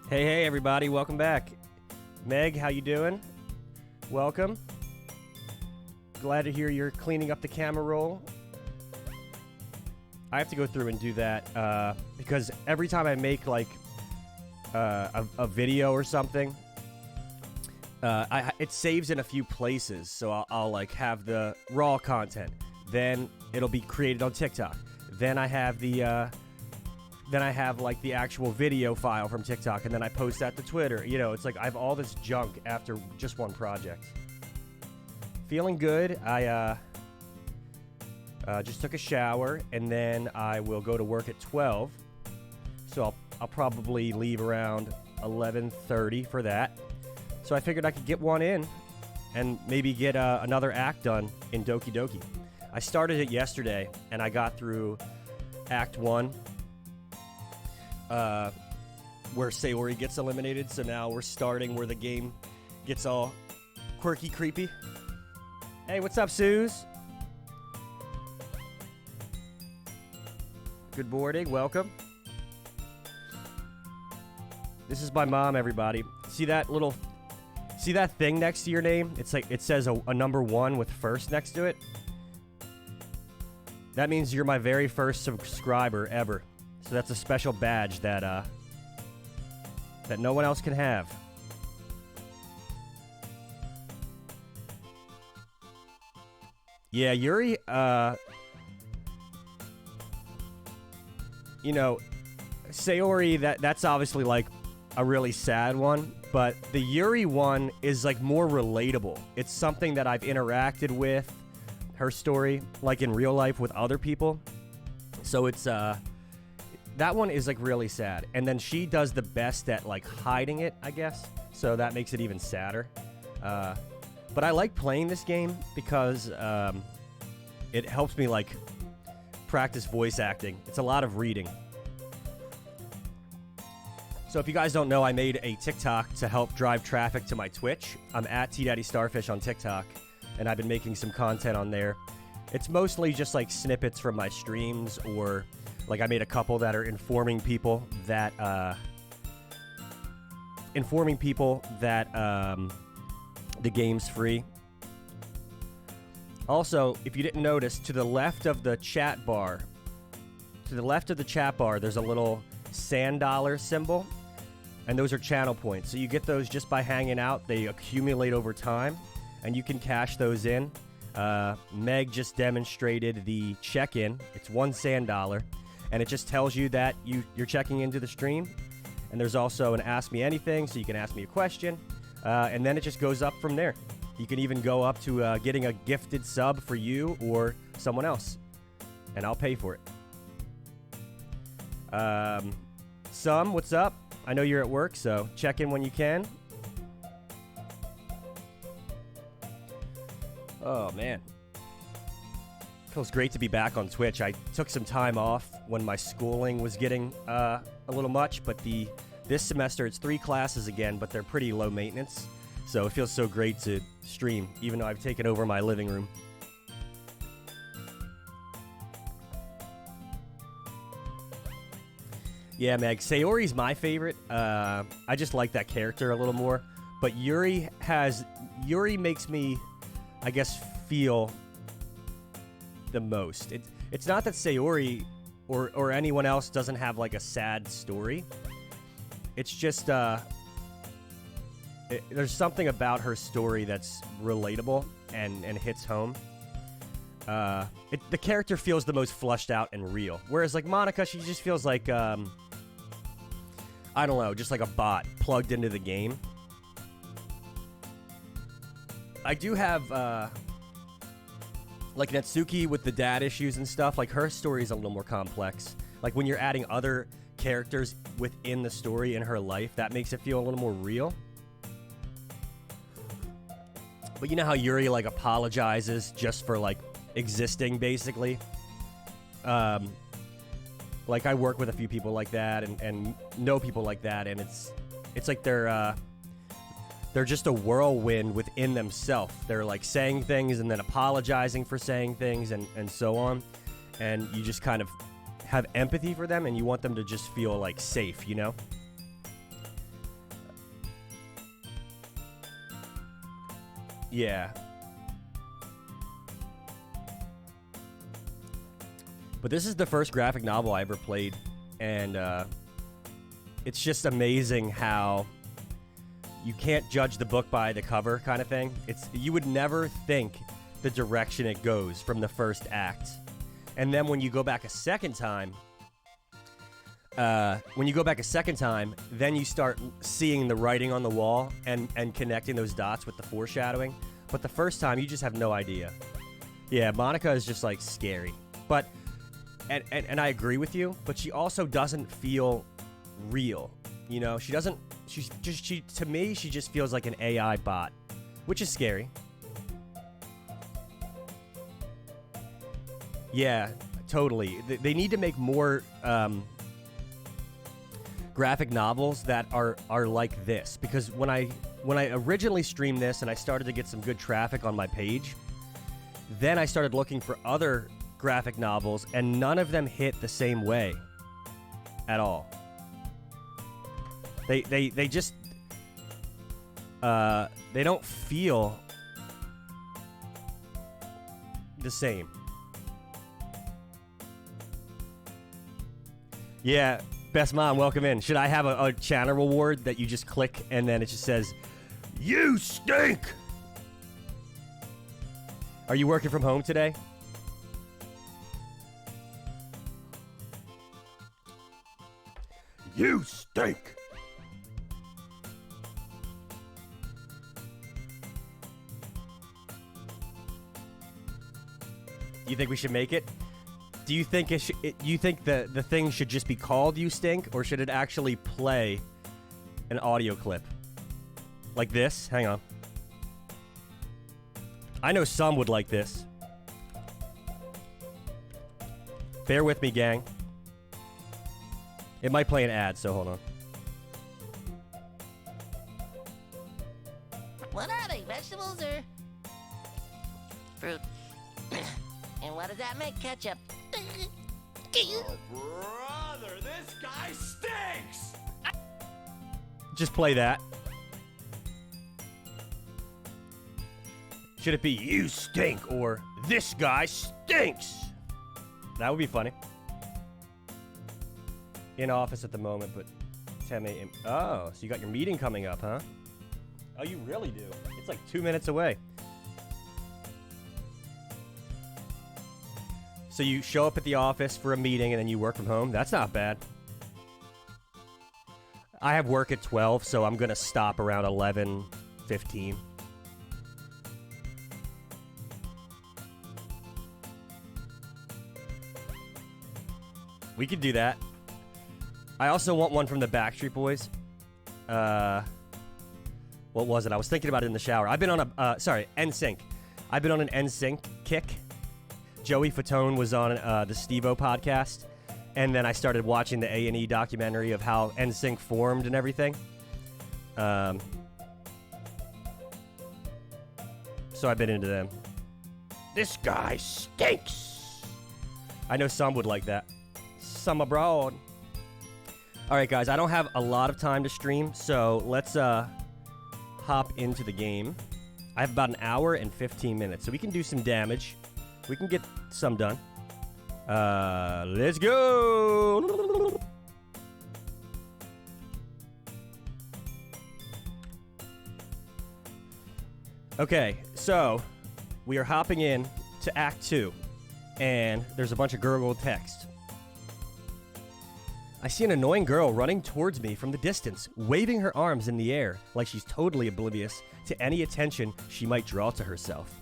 Hey, everybody, welcome back. Meg, how you doing? Welcome. Glad to hear you're cleaning up the camera roll. I have to go through and do that because every time I make like a video or something, it saves in a few places. So I'll like have the raw content, then it'll be created on TikTok. Then I have like the actual video file from TikTok, and then I post that to Twitter. You know, it's like I have all this junk after just one project. Feeling good. I just took a shower, and then I will go to work at 12. So I'll probably leave around 11:30 for that. So I figured I could get one in and maybe get another act done in Doki Doki. I started it yesterday, and I got through Act 1. Where Sayori gets eliminated, so now we're starting where the game gets all quirky, creepy. Hey, what's up, Suze? Good morning, welcome. This is my mom, everybody. See that thing next to your name? It's like it says a number 1 with first next to it. That means you're my very first subscriber ever. So that's a special badge that no one else can have. Yeah, Yuri, you know, Sayori, that's obviously like a really sad one, but the Yuri one is like more relatable. It's something that I've interacted with, her story, like in real life with other people. So it's that one is like really sad, and then she does the best at like hiding it, I guess, so that makes it even sadder. But I like playing this game because it helps me like practice voice acting. It's a lot of reading. So if you guys don't know, I made a TikTok to help drive traffic to my Twitch. I'm at TDaddyStarfish on TikTok, and I've been making some content on there. It's mostly just like snippets from my streams, or like I made a couple that are informing people that the game's free. Also, if you didn't notice, to the left of the chat bar, there's a little sand dollar symbol, and those are channel points. So you get those just by hanging out. They accumulate over time, and you can cash those in. Meg just demonstrated the check-in. It's one sand dollar. And it just tells you that you're checking into the stream. And there's also an Ask Me Anything, so you can ask me a question. And then it just goes up from there. You can even go up to getting a gifted sub for you or someone else. And I'll pay for it. What's up? I know you're at work, so check in when you can. Oh, man. Feels great to be back on Twitch. I took some time off when my schooling was getting a little much, but this semester it's 3 classes again, but they're pretty low maintenance. So it feels so great to stream, even though I've taken over my living room. Yeah, Meg, Sayori's my favorite. I just like that character a little more. But Yuri makes me, I guess, feel the most. It's not that Sayori or anyone else doesn't have like a sad story. It's just there's something about her story that's relatable and hits home. The character feels the most fleshed out and real, whereas like Monica, she just feels like I don't know, just like a bot plugged into the game. I do have like Natsuki with the dad issues and stuff. Like her story is a little more complex. Like when you're adding other characters within the story in her life, that makes it feel a little more real. But you know how Yuri like apologizes just for like existing, basically. Like I work with a few people like that and know people like that, and it's like they're just a whirlwind within themselves. They're like saying things and then apologizing for saying things and so on. And you just kind of have empathy for them and you want them to just feel like safe, you know? Yeah. But this is the first graphic novel I ever played, and it's just amazing how you can't judge the book by the cover kind of thing. You would never think the direction it goes from the first act. And then when you go back a second time, then you start seeing the writing on the wall and connecting those dots with the foreshadowing. But the first time, you just have no idea. Yeah, Monica is just, like, scary. But, and I agree with you, but she also doesn't feel real. You know, to me, she just feels like an AI bot, which is scary. Yeah, totally. They need to make more graphic novels that are like this, because when I originally streamed this and I started to get some good traffic on my page, then I started looking for other graphic novels, and none of them hit the same way at all. They just they don't feel the same. Yeah, Best Mom, welcome in. Should I have a channel reward that you just click and then it just says, "You stink"? Are you working from home today? You stink. You think we should make it? Do you think you think the thing should just be called "You Stink," or should it actually play an audio clip like this? Hang on. I know some would like this. Bear with me, gang. It might play an ad, so hold on. What are they, vegetables or fruit? And what does that make? Ketchup. Oh, brother, this guy stinks! Just play that. Should it be "You stink" or "This guy stinks"? That would be funny. In office at the moment, but 10 a.m. Oh, so you got your meeting coming up, huh? Oh, you really do. It's like 2 minutes away. So you show up at the office for a meeting and then you work from home? That's not bad. I have work at 12, so I'm going to stop around 11:15. We could do that. I also want one from the Backstreet Boys. What was it? I was thinking about it in the shower. I've been on a, NSYNC. I've been on an NSYNC kick. Joey Fatone was on the Steve-O podcast, and then I started watching the A&E documentary of how NSYNC formed and everything. So I've been into them. This guy stinks. I know some would like that. Some abroad. All right, guys, I don't have a lot of time to stream, so let's hop into the game. I have about an hour and 15 minutes, so we can do some damage. We can get some done. Let's go. Okay, so we are hopping in to Act 2, and there's a bunch of gurgled text. I see an annoying girl running towards me from the distance, waving her arms in the air like she's totally oblivious to any attention she might draw to herself.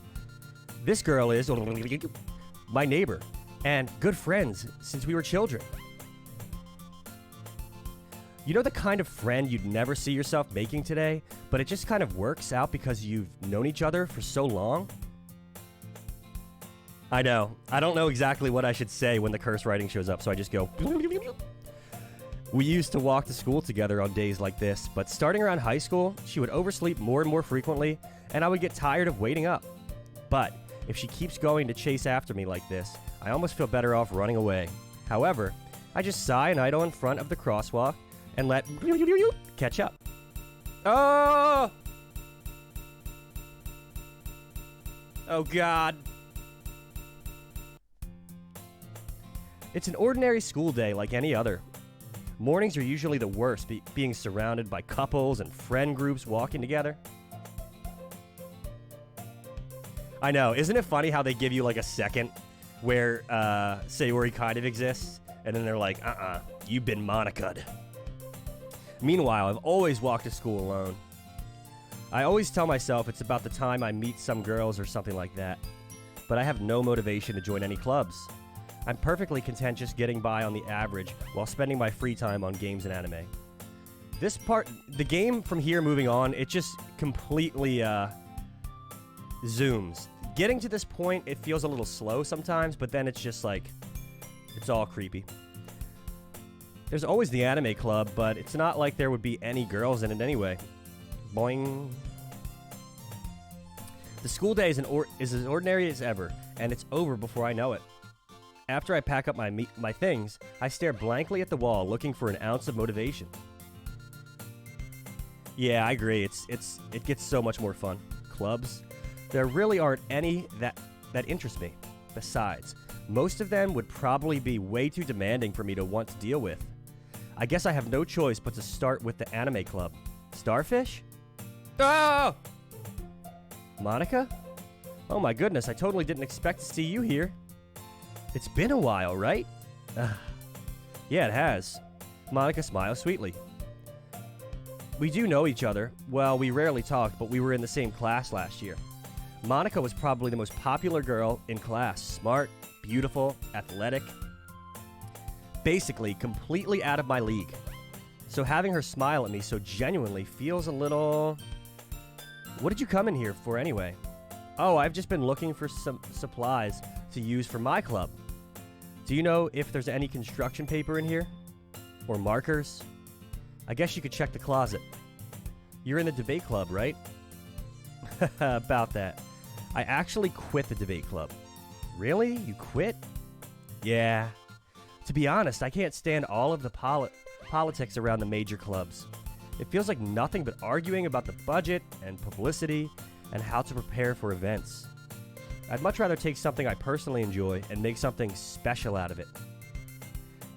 This girl is my neighbor and good friends since we were children. You know the kind of friend you'd never see yourself making today, but it just kind of works out because you've known each other for so long? I know. I don't know exactly what I should say when the curse writing shows up, so I just go... We used to walk to school together on days like this, but starting around high school, she would oversleep more and more frequently, and I would get tired of waiting up. But if she keeps going to chase after me like this, I almost feel better off running away. However, I just sigh and idle in front of the crosswalk and let catch up. Oh! Oh, God. It's an ordinary school day like any other. Mornings are usually the worst, being surrounded by couples and friend groups walking together. I know. Isn't it funny how they give you like a second where Sayori kind of exists, and then they're like, you've been Monica'd. Meanwhile, I've always walked to school alone. I always tell myself it's about the time I meet some girls or something like that, but I have no motivation to join any clubs. I'm perfectly content just getting by on the average while spending my free time on games and anime. This part, the game from here moving on, it just completely zooms. Getting to this point, it feels a little slow sometimes, but then it's just like, it's all creepy. There's always the anime club, but it's not like there would be any girls in it anyway. Boing. The school day is as ordinary as ever, and it's over before I know it. After I pack up my things, I stare blankly at the wall, looking for an ounce of motivation. Yeah, I agree. It gets so much more fun. Clubs, there really aren't any that interest me. Besides, most of them would probably be way too demanding for me to want to deal with. I guess I have no choice but to start with the anime club. Starfish? Oh! Monica? Oh my goodness, I totally didn't expect to see you here. It's been a while, right? Yeah, it has. Monica smiles sweetly. We do know each other. Well, we rarely talked, but we were in the same class last year. Monica was probably the most popular girl in class. Smart, beautiful, athletic. Basically, completely out of my league. So having her smile at me so genuinely feels a little... What did you come in here for anyway? Oh, I've just been looking for some supplies to use for my club. Do you know if there's any construction paper in here? Or markers? I guess you could check the closet. You're in the debate club, right? About that. I actually quit the debate club. Really? You quit? Yeah. To be honest, I can't stand all of the politics around the major clubs. It feels like nothing but arguing about the budget and publicity and how to prepare for events. I'd much rather take something I personally enjoy and make something special out of it.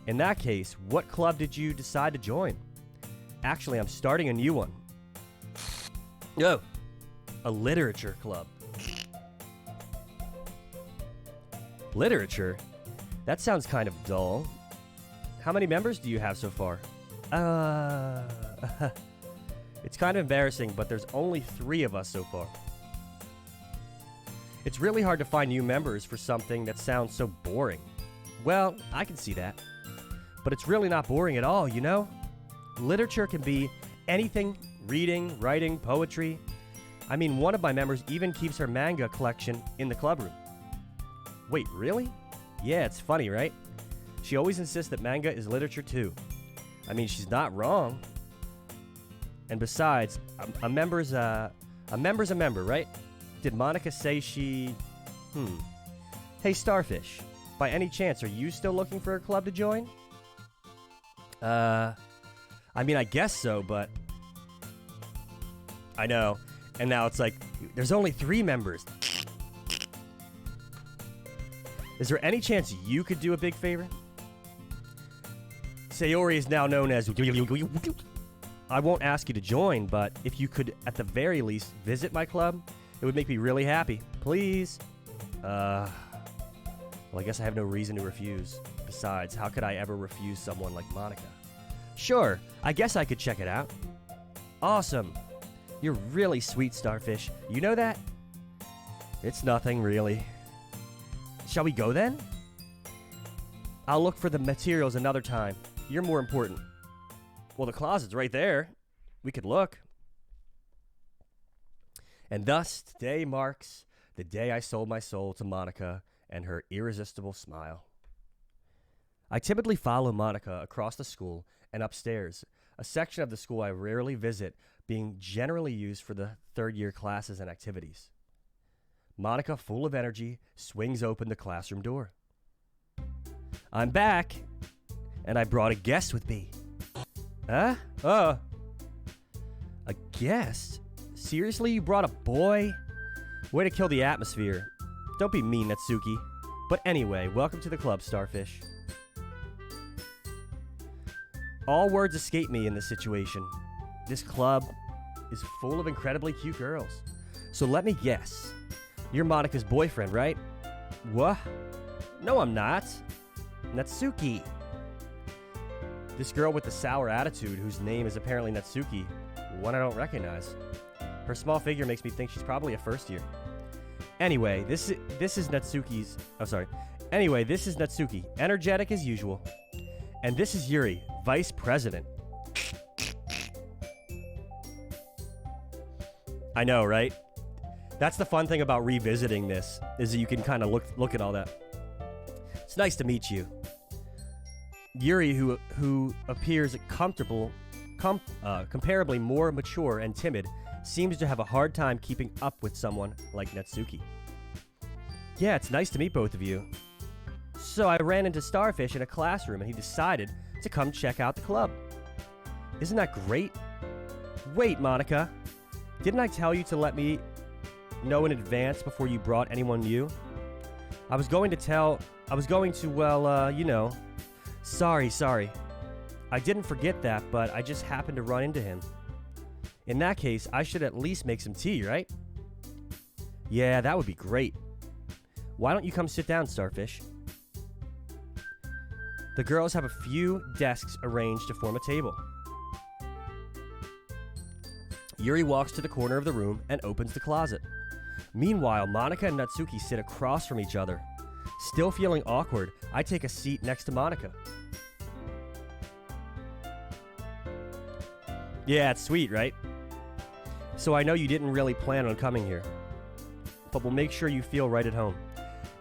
In that case, what club did you decide to join? Actually, I'm starting a new one. Oh, a literature club. Literature? That sounds kind of dull. How many members do you have so far? It's kind of embarrassing, but there's only 3 of us so far. It's really hard to find new members for something that sounds so boring. Well, I can see that. But it's really not boring at all, you know? Literature can be anything: reading, writing, poetry. I mean, one of my members even keeps her manga collection in the clubroom. Wait, really? Yeah, it's funny, right? She always insists that manga is literature too. I mean, she's not wrong. And besides, a member's a member, right? Did Monica say she... Hey, Starfish, by any chance, are you still looking for a club to join? I mean, I guess so, but... I know. And now it's like, there's only 3 members. Is there any chance you could do a big favor? Sayori is now known as... I won't ask you to join, but if you could, at the very least, visit my club, it would make me really happy. Please. Well, I guess I have no reason to refuse. Besides, how could I ever refuse someone like Monica? Sure, I guess I could check it out. Awesome. You're really sweet, Starfish. You know that? It's nothing, really. Shall we go then? I'll look for the materials another time. You're more important. Well, the closet's right there. We could look. And thus, today marks the day I sold my soul to Monica and her irresistible smile. I timidly follow Monica across the school and upstairs, a section of the school I rarely visit, being generally used for the third-year classes and activities. Monica, full of energy, swings open the classroom door. I'm back, and I brought a guest with me. Huh? A guest? Seriously, you brought a boy? Way to kill the atmosphere. Don't be mean, Natsuki. But anyway, welcome to the club, Starfish. All words escape me in this situation. This club is full of incredibly cute girls. So let me guess. You're Monika's boyfriend, right? What? No, I'm not. Natsuki. This girl with the sour attitude, whose name is apparently Natsuki, one I don't recognize. Her small figure makes me think she's probably a first year. Anyway, this is Natsuki's... Oh, sorry. Anyway, this is Natsuki, energetic as usual. And this is Yuri, vice president. I know, right? That's the fun thing about revisiting this, is that you can kind of look at all that. It's nice to meet you. Yuri, who appears comparably more mature and timid, seems to have a hard time keeping up with someone like Natsuki. Yeah, it's nice to meet both of you. So I ran into Starfish in a classroom and he decided to come check out the club. Isn't that great? Wait, Monika. Didn't I tell you to let me know in advance before you brought anyone new? I was going to, well, you know. Sorry. I didn't forget that, but I just happened to run into him. In that case, I should at least make some tea, right? Yeah, that would be great. Why don't you come sit down, Starfish? The girls have a few desks arranged to form a table. Yuri walks to the corner of the room and opens the closet. Meanwhile, Monika and Natsuki sit across from each other. Still feeling awkward, I take a seat next to Monika. Yeah, it's sweet, right? So I know you didn't really plan on coming here, but we'll make sure you feel right at home.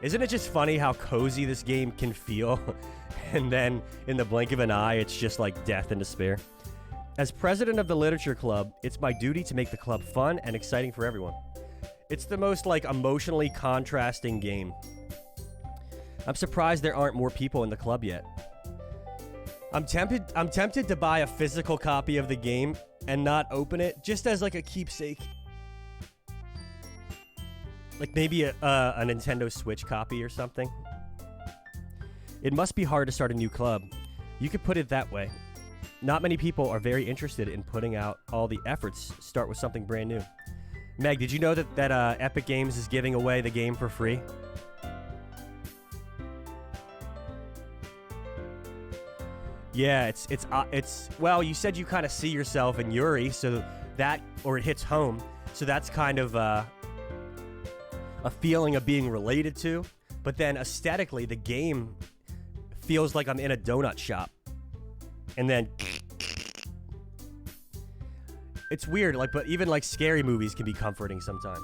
Isn't it just funny how cozy this game can feel? And then, in the blink of an eye, it's just like death and despair. As president of the Literature Club, it's my duty to make the club fun and exciting for everyone. It's the most, like, emotionally contrasting game. I'm surprised there aren't more people in the club yet. I'm tempted to buy a physical copy of the game and not open it, just as, like, a keepsake. Like, maybe a Nintendo Switch copy or something. It must be hard to start a new club. You could put it that way. Not many people are very interested in putting out all the efforts start with something brand new. Meg, did you know that Epic Games is giving away the game for free? Yeah, it's well, you said you kind of see yourself in Yuri, so that, or it hits home, so that's kind of a feeling of being related to, but then aesthetically, the game feels like I'm in a donut shop. And then it's weird, like, but even like scary movies can be comforting sometimes.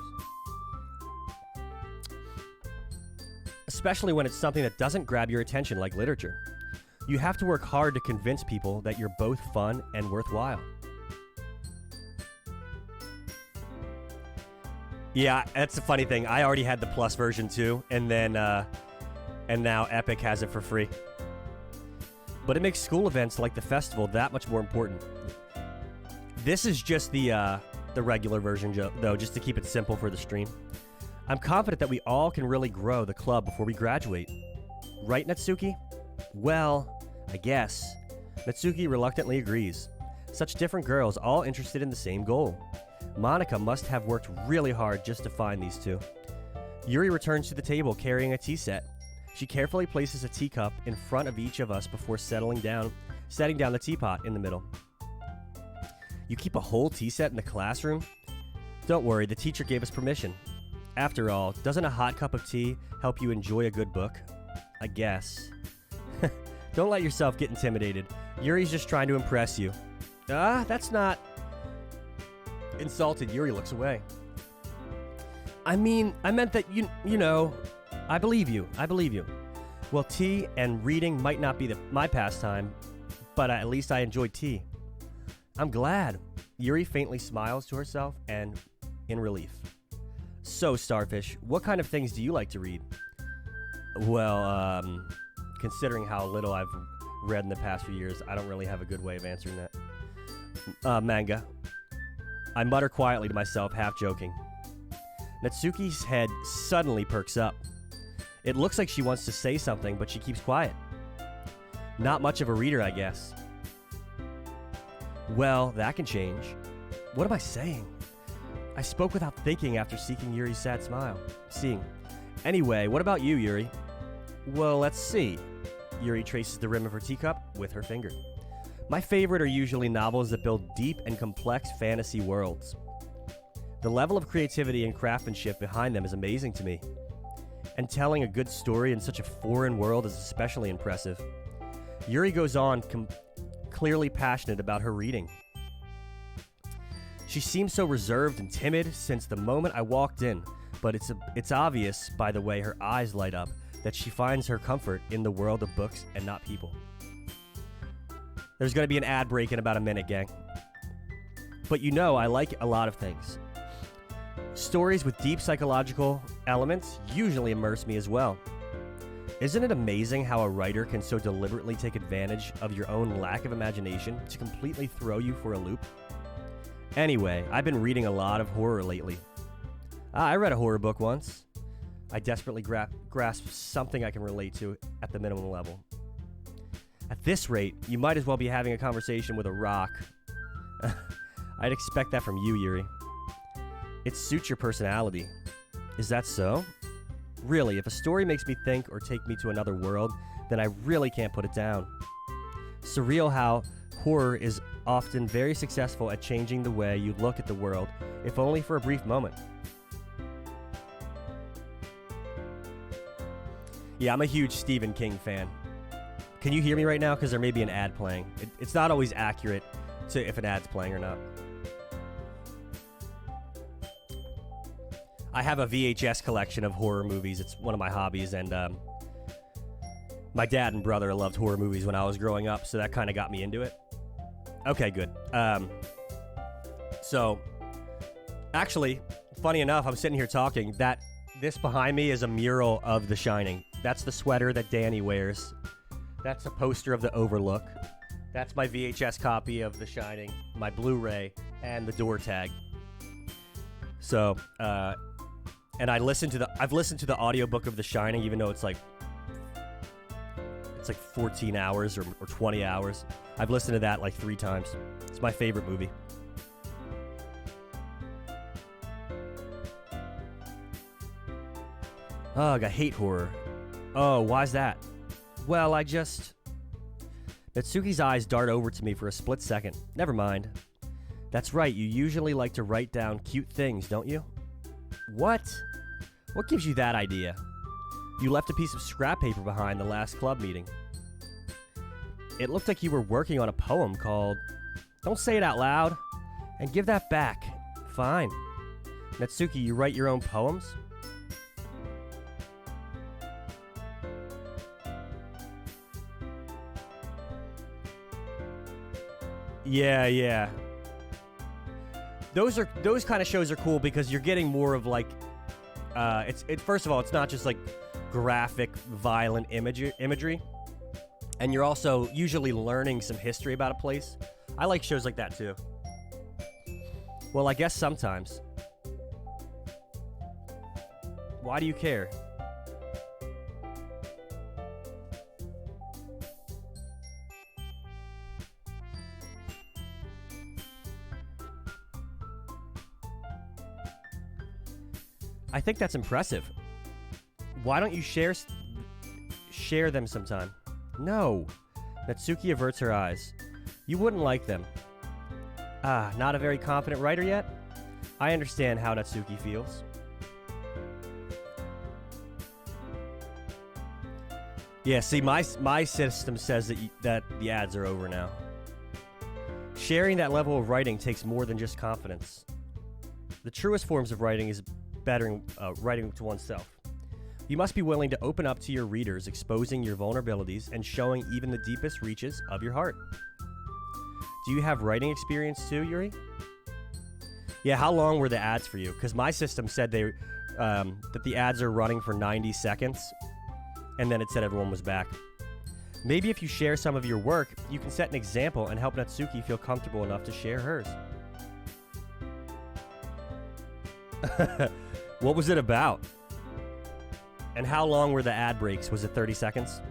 Especially when it's something that doesn't grab your attention like literature. You have to work hard to convince people that you're both fun and worthwhile. Yeah, that's the funny thing. I already had the Plus version too, and then and now Epic has it for free. But it makes school events like the festival that much more important. This is just the regular version, though, just to keep it simple for the stream. I'm confident that we all can really grow the club before we graduate. Right, Natsuki? Well, I guess. Natsuki reluctantly agrees. Such different girls, all interested in the same goal. Monika must have worked really hard just to find these two. Yuri returns to the table carrying a tea set. She carefully places a teacup in front of each of us before setting down the teapot in the middle. You keep a whole tea set in the classroom? Don't worry, the teacher gave us permission. After all, doesn't a hot cup of tea help you enjoy a good book? I guess. Don't let yourself get intimidated. Yuri's just trying to impress you. That's not... Insulted, Yuri looks away. I meant that, you know... I believe you. Well, tea and reading might not be my pastime, but at least I enjoy tea. I'm glad. Yuri faintly smiles to herself and in relief. So, Starfish, what kind of things do you like to read? Well, considering how little I've read in the past few years, I don't really have a good way of answering that. Manga. I mutter quietly to myself, half joking. Natsuki's head suddenly perks up. It looks like she wants to say something, but she keeps quiet. Not much of a reader, I guess. Well, that can change. What am I saying? I spoke without thinking after seeking Yuri's sad smile. Anyway, what about you, Yuri? Well, let's see. Yuri traces the rim of her teacup with her finger. My favorite are usually novels that build deep and complex fantasy worlds. The level of creativity and craftsmanship behind them is amazing to me. And telling a good story in such a foreign world is especially impressive. Yuri goes on, clearly passionate about her reading. She seems so reserved and timid since the moment I walked in, but it's obvious by the way her eyes light up that she finds her comfort in the world of books and not people. There's going to be an ad break in about a minute, gang. But you know I like a lot of things. Stories with deep psychological elements usually immerse me as well. Isn't it amazing how a writer can so deliberately take advantage of your own lack of imagination to completely throw you for a loop? Anyway, I've been reading a lot of horror lately. I read a horror book once. I desperately grasp something I can relate to at the minimum level. At this rate, you might as well be having a conversation with a rock. I'd expect that from you, Yuri. It suits your personality. Is that so? Really, if a story makes me think or take me to another world, then I really can't put it down. Surreal how horror is often very successful at changing the way you look at the world, if only for a brief moment. Yeah, I'm a huge Stephen King fan. Can you hear me right now? Because there may be an ad playing. It's not always accurate to if an ad's playing or not. I have a VHS collection of horror movies. It's one of my hobbies, and my dad and brother loved horror movies when I was growing up, so that kind of got me into it. Okay, good. So, actually, funny enough, I'm sitting here talking. This behind me is a mural of The Shining. That's the sweater that Danny wears. That's a poster of the Overlook. That's my VHS copy of The Shining, my Blu-ray, and the door tag. So, and I've listened to the audiobook of The Shining, even though it's like 14 hours or 20 hours. I've listened to that like 3 times. It's my favorite movie. Ugh, I hate horror. Oh, why's that? Well, Natsuki's eyes dart over to me for a split second. Never mind. That's right, you usually like to write down cute things, don't you? What? What gives you that idea? You left a piece of scrap paper behind the last club meeting. It looked like you were working on a poem called... Don't say it out loud. And give that back. Fine. Natsuki, you write your own poems? Yeah. Those kind of shows are cool because you're getting more of like... First of all, it's not just like graphic, violent imagery. And you're also usually learning some history about a place. I like shows like that too. Well, I guess sometimes. Why do you care? I think that's impressive. Why don't you share them sometime? No. Natsuki averts her eyes. You wouldn't like them. Ah, not a very confident writer yet? I understand how Natsuki feels. Yeah, see, my system says that the ads are over now. Sharing that level of writing takes more than just confidence. The truest forms of writing is writing to oneself. You must be willing to open up to your readers, exposing your vulnerabilities and showing even the deepest reaches of your heart. Do you have writing experience too, Yuri? Yeah, how long were the ads for you? Because my system said that the ads are running for 90 seconds, and then it said everyone was back. Maybe if you share some of your work, you can set an example and help Natsuki feel comfortable enough to share hers. What was it about? And how long were the ad breaks? Was it 30 seconds?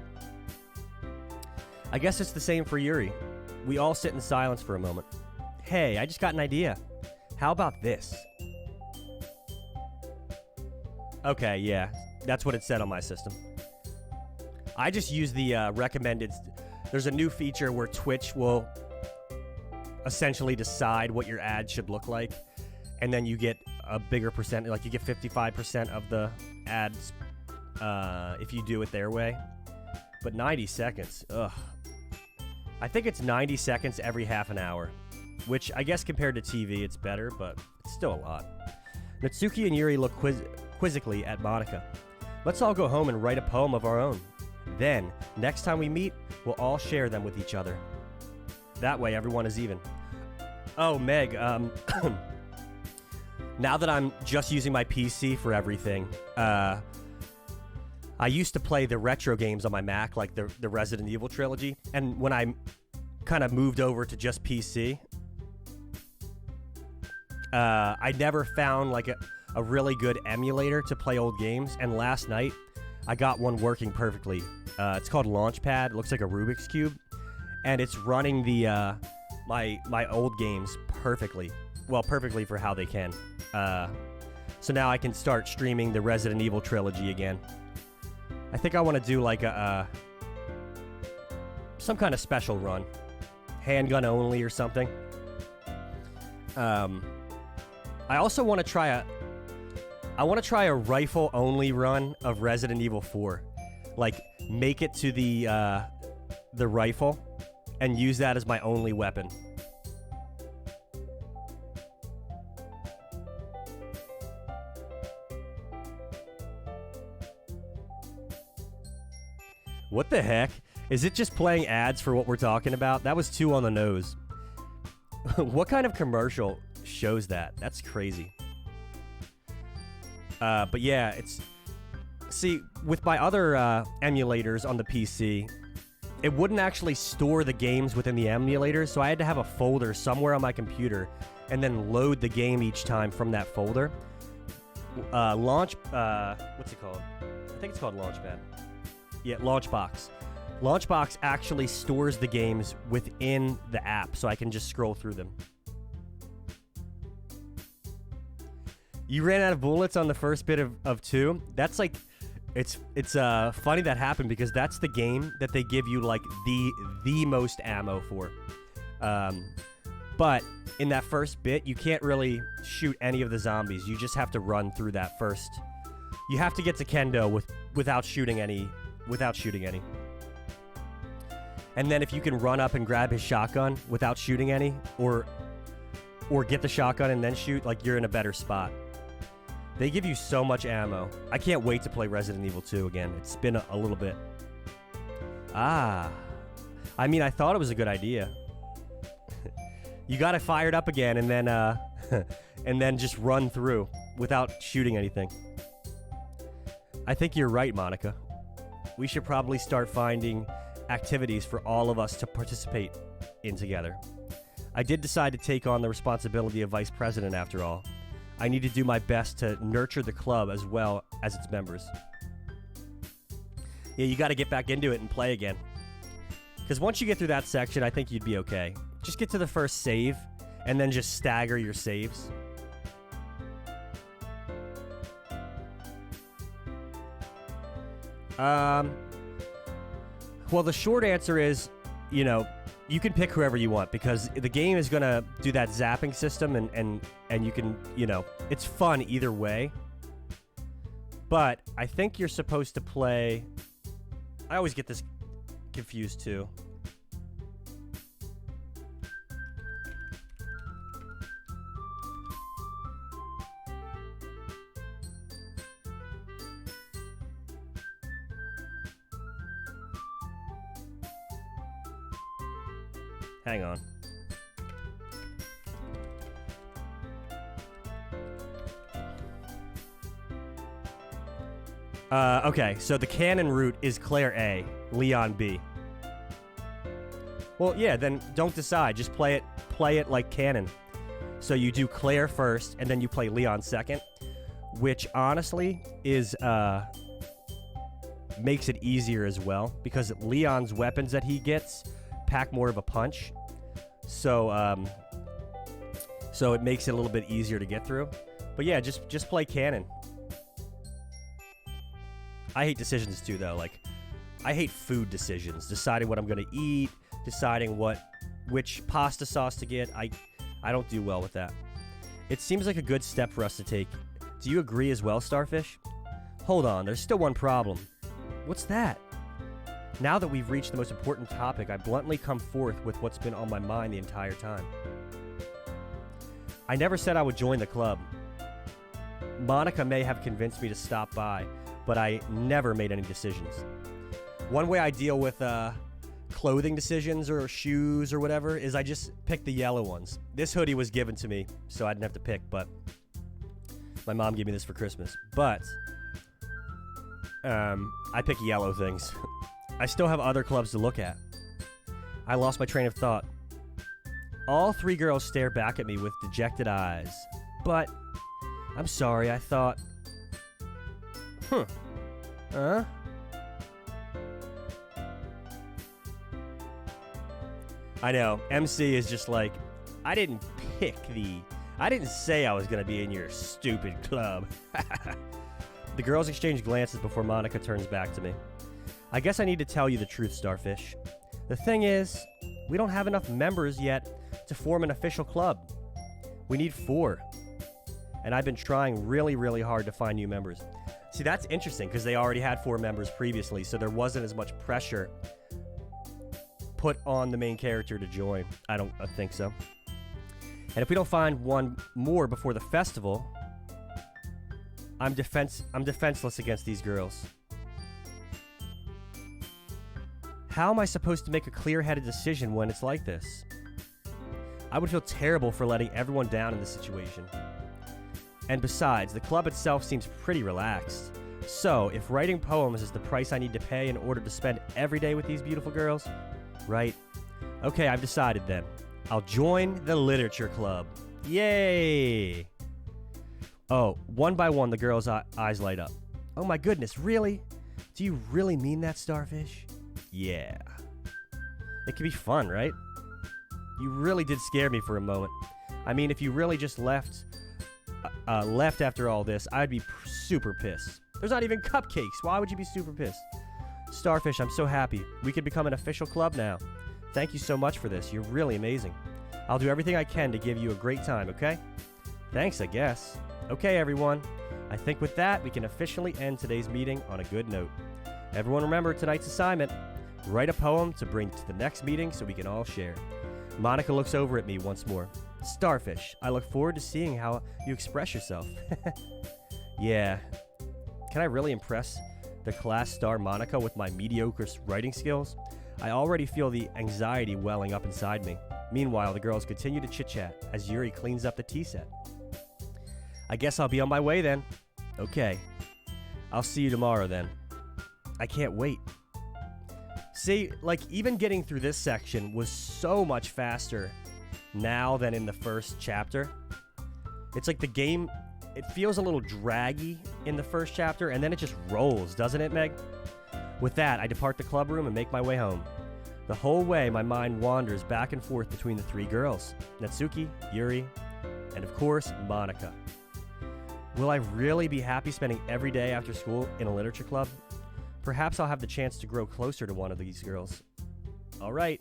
I guess it's the same for Yuri. We all sit in silence for a moment. Hey, I just got an idea. How about this? Okay, yeah. That's what it said on my system. I just use the recommended... There's a new feature where Twitch will essentially decide what your ad should look like, and then you get a bigger percent, like you get 55% of the ads if you do it their way. But 90 seconds, ugh. I think it's 90 seconds every half an hour, which I guess compared to TV it's better, but it's still a lot. Natsuki and Yuri look quizzically at Monica. Let's all go home and write a poem of our own. Then, next time we meet, we'll all share them with each other. That way, everyone is even. Oh, Meg, now that I'm just using my PC for everything, I used to play the retro games on my Mac, like the Resident Evil trilogy, and when I kind of moved over to just PC, I never found like a really good emulator to play old games, and last night, I got one working perfectly. It's called Launchpad. It looks like a Rubik's Cube. And it's running the my old games perfectly. Well, perfectly for how they can. So now I can start streaming the Resident Evil trilogy again. I think I want to do like some kind of special run. Handgun only or something. I also want to try a rifle only run of Resident Evil 4. Like make it to the rifle and use that as my only weapon. What the heck? Is it just playing ads for what we're talking about? That was too on the nose. What kind of commercial shows that? That's crazy. But yeah, it's... See, with my other emulators on the PC, it wouldn't actually store the games within the emulator, so I had to have a folder somewhere on my computer and then load the game each time from that folder. What's it called? I think it's called Launchpad. Yeah, Launchbox. Launchbox actually stores the games within the app, so I can just scroll through them. You ran out of bullets on the first bit of 2? That's like... It's funny that happened because that's the game that they give you like the most ammo for. But in that first bit, you can't really shoot any of the zombies. You just have to run through that first. You have to get to Kendo without shooting any. And then if you can run up and grab his shotgun without shooting any, or get the shotgun and then shoot, like you're in a better spot. They give you so much ammo. I can't wait to play Resident Evil 2 again. It's been a little bit. I mean, I thought it was a good idea. You got it fired up again and then and then just run through without shooting anything. I think you're right, Monica. We should probably start finding activities for all of us to participate in together. I did decide to take on the responsibility of vice president after all. I need to do my best to nurture the club as well as its members. Yeah, you got to get back into it and play again. Because once you get through that section, I think you'd be okay. Just get to the first save, and then just stagger your saves. Well, the short answer is, you know, you can pick whoever you want because the game is going to do that zapping system and you can, you know, it's fun either way. But I think you're supposed to play... I always get this confused too. Hang on. Okay, so the canon route is Claire A, Leon B. Well, yeah, then don't decide. Just play it like canon. So you do Claire first, and then you play Leon second. which honestly is makes it easier as well because Leon's weapons that he gets pack more of a punch, so it makes it a little bit easier to get through. But yeah, just play canon. I hate decisions too, though. Like, I hate food decisions. Deciding what I'm gonna eat, deciding which pasta sauce to get. I don't do well with that. It seems like a good step for us to take. Do you agree as well, Starfish? Hold on, there's still one problem. What's that? Now that we've reached the most important topic, I bluntly come forth with what's been on my mind the entire time. I never said I would join the club. Monica may have convinced me to stop by, but I never made any decisions. One way I deal with clothing decisions or shoes or whatever is I just pick the yellow ones. This hoodie was given to me, so I didn't have to pick, but my mom gave me this for Christmas. But I pick yellow things. I still have other clubs to look at. I lost my train of thought. All three girls stare back at me with dejected eyes. But I'm sorry, I thought... Huh? I know, MC is just like, I didn't say I was gonna be in your stupid club. The girls exchange glances before Monica turns back to me. I guess I need to tell you the truth, Starfish. The thing is, we don't have enough members yet to form an official club. We need 4. And I've been trying really, really hard to find new members. See, that's interesting because they already had 4 members previously, so there wasn't as much pressure put on the main character to join. I think so. And if we don't find one more before the festival, I'm defenseless against these girls. How am I supposed to make a clear-headed decision when it's like this? I would feel terrible for letting everyone down in this situation. And besides, the club itself seems pretty relaxed. So, if writing poems is the price I need to pay in order to spend every day with these beautiful girls, right? Okay, I've decided then. I'll join the literature club. Yay! Oh, one by one, the girls' eyes light up. Oh my goodness, really? Do you really mean that, Starfish? Yeah. It could be fun, right? You really did scare me for a moment. I mean, if you really just left after all this, I'd be super pissed. There's not even cupcakes. Why would you be super pissed? Starfish, I'm so happy. We could become an official club now. Thank you so much for this. You're really amazing. I'll do everything I can to give you a great time, okay? Thanks, I guess. Okay, everyone. I think with that, we can officially end today's meeting on a good note. Everyone remember tonight's assignment. Write a poem to bring to the next meeting so we can all share. Monica looks over at me once more. Starfish, I look forward to seeing how you express yourself. Yeah. Can I really impress the class star Monica with my mediocre writing skills? I already feel the anxiety welling up inside me. Meanwhile, the girls continue to chit-chat as Yuri cleans up the tea set. I guess I'll be on my way then. Okay. I'll see you tomorrow then. I can't wait. See, like, even getting through this section was so much faster now than in the first chapter. It's like the game, it feels a little draggy in the first chapter, and then it just rolls, doesn't it, Meg? With that, I depart the club room and make my way home. The whole way, my mind wanders back and forth between the 3 girls, Natsuki, Yuri, and of course, Monica. Will I really be happy spending every day after school in a literature club? Perhaps I'll have the chance to grow closer to one of these girls. All right.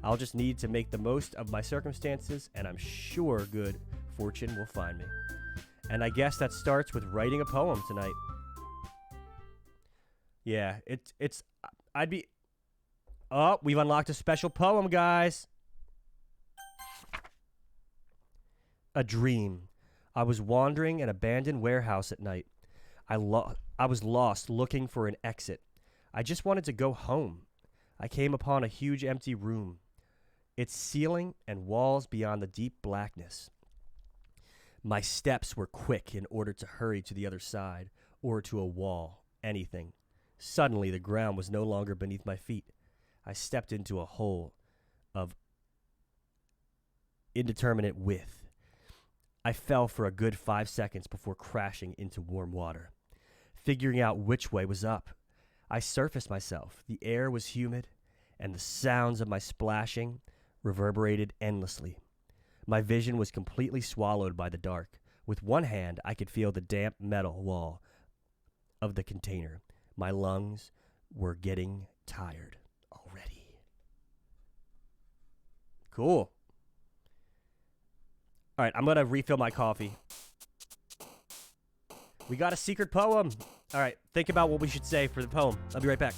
I'll just need to make the most of my circumstances, and I'm sure good fortune will find me. And I guess that starts with writing a poem tonight. Yeah, Oh, we've unlocked a special poem, guys. A dream. I was wandering an abandoned warehouse at night. I was lost looking for an exit. I just wanted to go home. I came upon a huge empty room, its ceiling and walls beyond the deep blackness. My steps were quick in order to hurry to the other side or to a wall, anything. Suddenly, the ground was no longer beneath my feet. I stepped into a hole of indeterminate width. I fell for a good 5 seconds before crashing into warm water, figuring out which way was up. I surfaced myself. The air was humid, and the sounds of my splashing reverberated endlessly. My vision was completely swallowed by the dark. With one hand, I could feel the damp metal wall of the container. My lungs were getting tired already. Cool. All right, I'm going to refill my coffee. We got a secret poem. All right, think about what we should say for the poem. I'll be right back.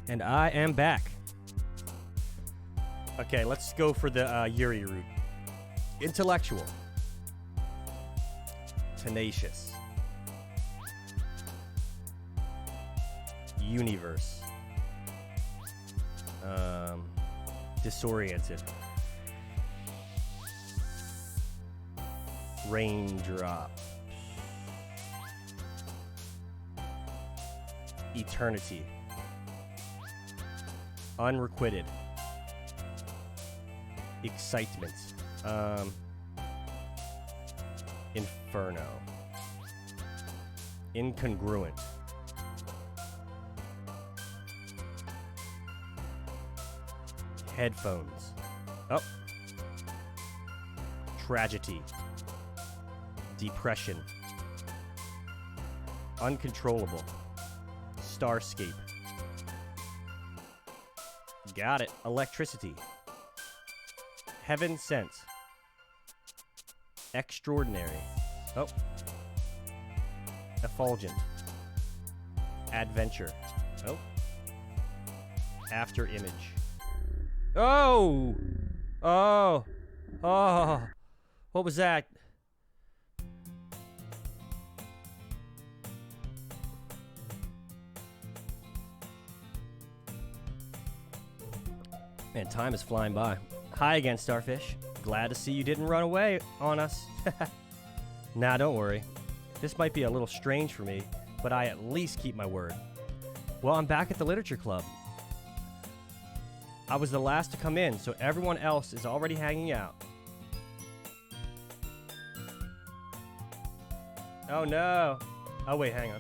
And I am back. Okay, let's go for the Yuri route. Intellectual. Tenacious. Universe. Disoriented. Raindrop. Eternity. Unrequited. Excitement. Inferno. Incongruent. Headphones. Oh. Tragedy. Depression. Uncontrollable. Starscape. Got it. Electricity. Heaven sent. Extraordinary. Oh. Effulgent. Adventure. Oh. After image. Oh! Oh! Oh! What was that? Man, time is flying by. Hi again, Starfish. Glad to see you didn't run away on us. Nah, don't worry. This might be a little strange for me, but I at least keep my word. Well, I'm back at the Literature Club. I was the last to come in, so everyone else is already hanging out. Oh no. Oh wait, hang on.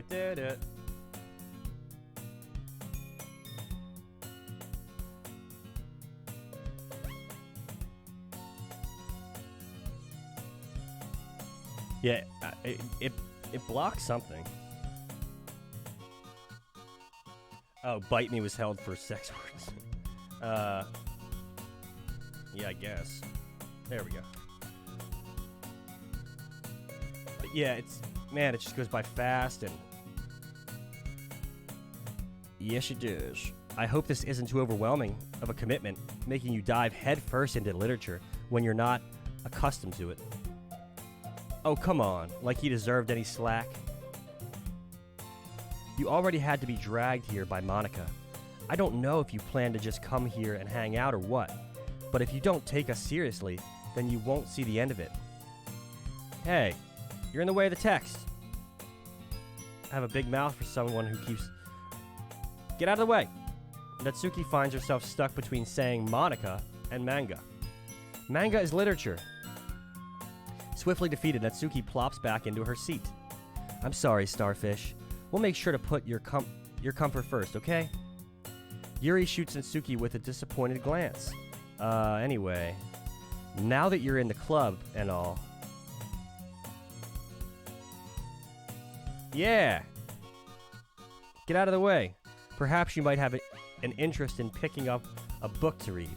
Do. Yeah, it blocks something. Oh, bite me was held for sex words. Yeah, I guess. There we go. But yeah, man, it just goes by fast and... Yes, it does. I hope this isn't too overwhelming of a commitment, making you dive headfirst into literature when you're not accustomed to it. Oh, come on, like he deserved any slack. You already had to be dragged here by Monica. I don't know if you plan to just come here and hang out or what, but if you don't take us seriously, then you won't see the end of it. Hey, you're in the way of the text. I have a big mouth for someone who keeps... Get out of the way! Natsuki finds herself stuck between saying Monica and manga. Manga is literature. Swiftly defeated, Natsuki plops back into her seat. I'm sorry, Starfish. We'll make sure to put your comfort first, okay? Yuri shoots Natsuki with a disappointed glance. Anyway, now that you're in the club and all... Yeah! Get out of the way. Perhaps you might have an interest in picking up a book to read.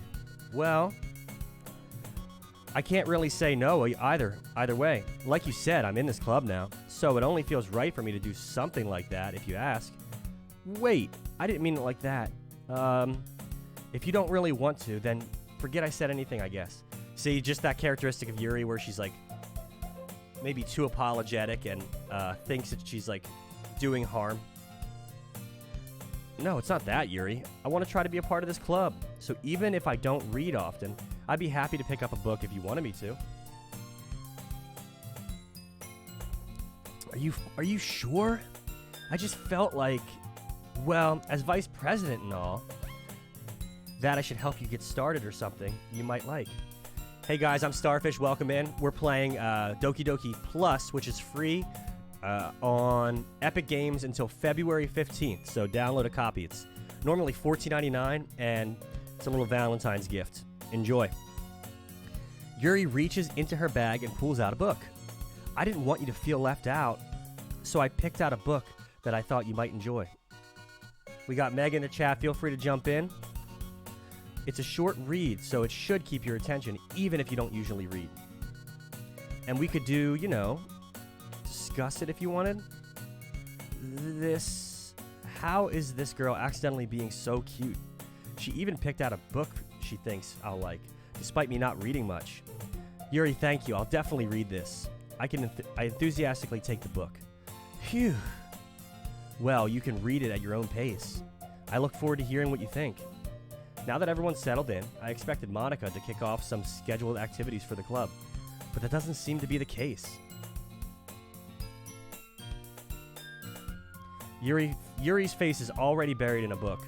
Well, I can't really say no either way. Like you said, I'm in this club now, so it only feels right for me to do something like that if you ask. Wait, I didn't mean it like that. If you don't really want to, then forget I said anything, I guess. See, just that characteristic of Yuri where she's like maybe too apologetic and thinks that she's like doing harm. No, it's not that, Yuri. I want to try to be a part of this club. So even if I don't read often, I'd be happy to pick up a book if you wanted me to. Are you sure? I just felt like, well, as vice president and all, that I should help you get started or something you might like. Hey guys, I'm Starfish. Welcome in. We're playing Doki Doki Plus, which is free on Epic Games until February 15th. So download a copy. It's normally $14.99, and it's a little Valentine's gift. Enjoy. Yuri reaches into her bag and pulls out a book. I didn't want you to feel left out, so I picked out a book that I thought you might enjoy. We got Meg in the chat. Feel free to jump in. It's a short read, so it should keep your attention, even if you don't usually read. And we could do, you know, discuss it if you wanted. How is this girl accidentally being so cute? She even picked out a book she thinks I'll like, despite me not reading much. Yuri, thank you. I'll definitely read this. I enthusiastically take the book. Phew. Well, you can read it at your own pace. I look forward to hearing what you think. Now that everyone's settled in, I expected Monica to kick off some scheduled activities for the club, but that doesn't seem to be the case. Yuri's face is already buried in a book.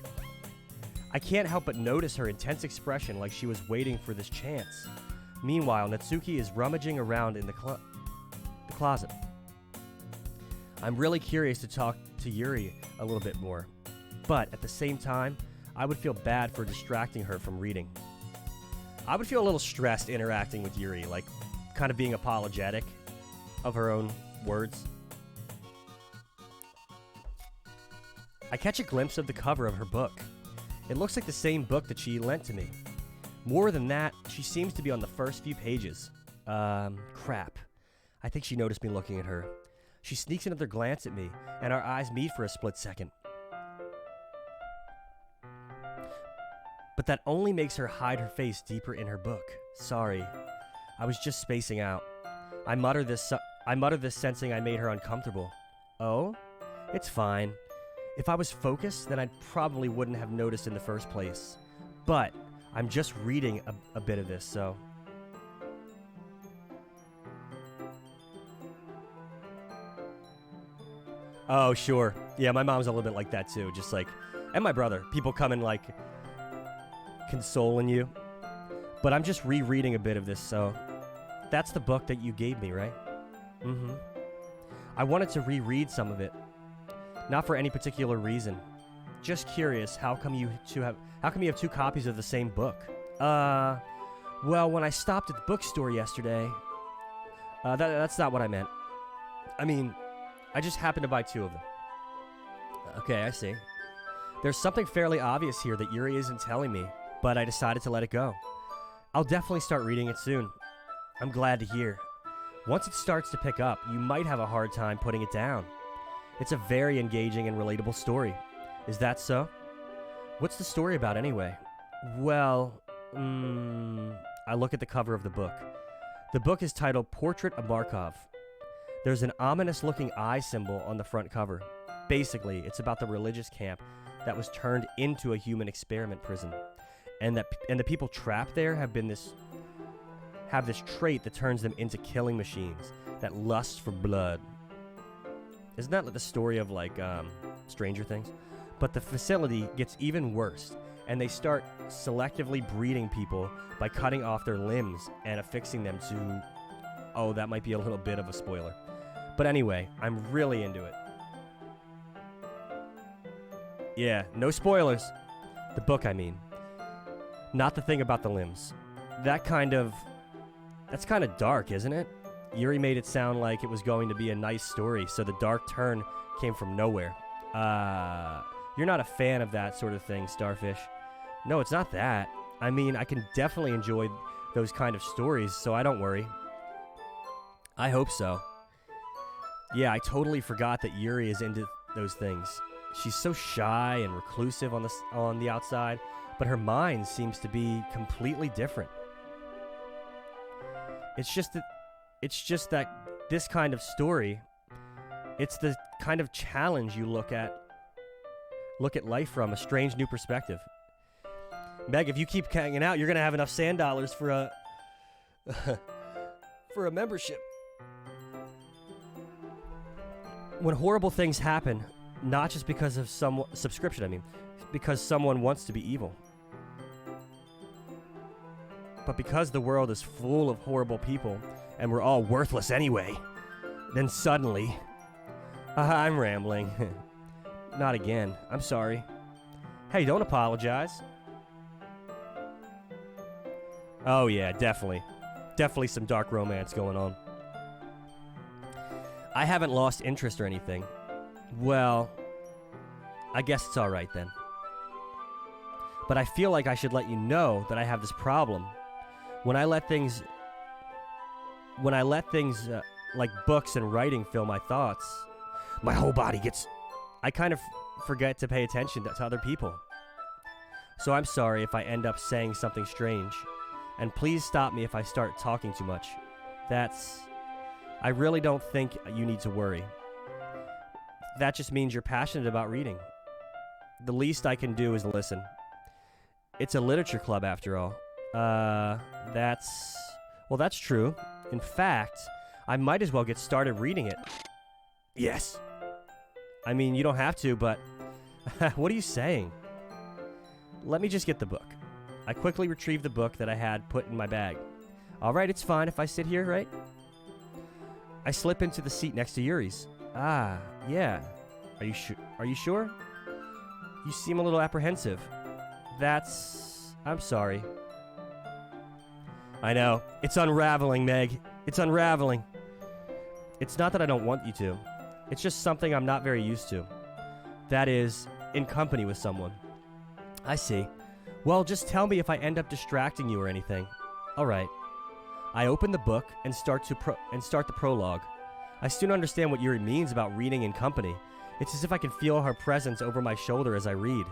I can't help but notice her intense expression, like she was waiting for this chance. Meanwhile, Natsuki is rummaging around in the closet. I'm really curious to talk to Yuri a little bit more, but at the same time, I would feel bad for distracting her from reading. I would feel a little stressed interacting with Yuri, like kind of being apologetic of her own words. I catch a glimpse of the cover of her book. It looks like the same book that she lent to me. More than that, she seems to be on the first few pages. Crap. I think she noticed me looking at her. She sneaks another glance at me, and our eyes meet for a split second. But that only makes her hide her face deeper in her book. Sorry. I was just spacing out. I mutter this sensing I made her uncomfortable. Oh? It's fine. If I was focused, then I probably wouldn't have noticed in the first place. But I'm just reading a bit of this, so... Oh, sure. Yeah, my mom's a little bit like that, too. Just like... And my brother. People come and, like... consoling you. But I'm just rereading a bit of this, so... That's the book that you gave me, right? Mm-hmm. I wanted to reread some of it. Not for any particular reason. Just curious, how come you have two copies of the same book? Well, when I stopped at the bookstore yesterday... that's not what I meant. I mean, I just happened to buy two of them. Okay, I see. There's something fairly obvious here that Yuri isn't telling me, but I decided to let it go. I'll definitely start reading it soon. I'm glad to hear. Once it starts to pick up, you might have a hard time putting it down. It's a very engaging and relatable story. Is that so? What's the story about anyway? Well, I look at the cover of the book. The book is titled Portrait of Markov. There's an ominous-looking eye symbol on the front cover. Basically, it's about the religious camp that was turned into a human experiment prison, and the people trapped there have this trait that turns them into killing machines that lust for blood. Isn't that like the story of like Stranger Things? But the facility gets even worse, and they start selectively breeding people by cutting off their limbs and affixing them to... Oh, that might be a little bit of a spoiler. But anyway, I'm really into it. Yeah, no spoilers. The book, I mean. Not the thing about the limbs. That's kind of dark, isn't it? Yuri made it sound like it was going to be a nice story, so the dark turn came from nowhere. You're not a fan of that sort of thing, Starfish. No, it's not that. I mean, I can definitely enjoy those kind of stories, so I don't worry. I hope so. Yeah, I totally forgot that Yuri is into those things. She's so shy and reclusive on the outside, but her mind seems to be completely different. It's just that this kind of story, it's the kind of challenge you look at life from a strange new perspective. Meg, if you keep hanging out, you're gonna have enough sand dollars for a for a membership. When horrible things happen, not just because of some subscription, because someone wants to be evil, but because the world is full of horrible people and we're all worthless anyway, then suddenly... I'm rambling. Not again. I'm sorry. Hey, don't apologize. Oh yeah, definitely. Definitely some dark romance going on. I haven't lost interest or anything. Well, I guess it's alright then. But I feel like I should let you know that I have this problem. When I let things like books and writing fill my thoughts, my whole body gets... I kind of forget to pay attention to other people. So I'm sorry if I end up saying something strange. And please stop me if I start talking too much. I really don't think you need to worry. That just means you're passionate about reading. The least I can do is listen. It's a literature club after all. That's true. In fact, I might as well get started reading it. Yes. I mean, you don't have to, but what are you saying? Let me just get the book. I quickly retrieved the book that I had put in my bag. All right, it's fine if I sit here, right? I slip into the seat next to Yuri's. Ah, yeah. Are you sure? You seem a little apprehensive. I'm sorry. I know. It's unraveling, Meg. It's unraveling. It's not that I don't want you to. It's just something I'm not very used to. That is, in company with someone. I see. Well, just tell me if I end up distracting you or anything. All right. I open the book and start the prologue. I soon understand what Yuri means about reading in company. It's as if I can feel her presence over my shoulder as I read.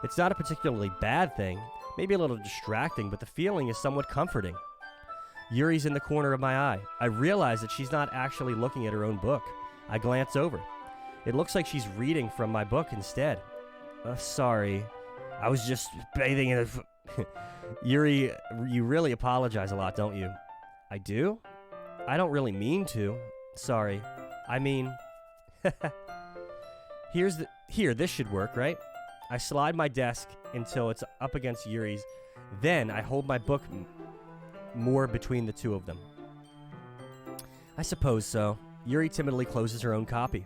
It's not a particularly bad thing, maybe a little distracting, but the feeling is somewhat comforting. Yuri's in the corner of my eye. I realize that she's not actually looking at her own book. I glance over. It looks like she's reading from my book instead. Sorry. I was just bathing in a... Yuri, you really apologize a lot, don't you? I do? I don't really mean to. Sorry. I mean... Here, this should work, right? I slide my desk until it's up against Yuri's. Then I hold my book more between the two of them. I suppose so. Yuri timidly closes her own copy.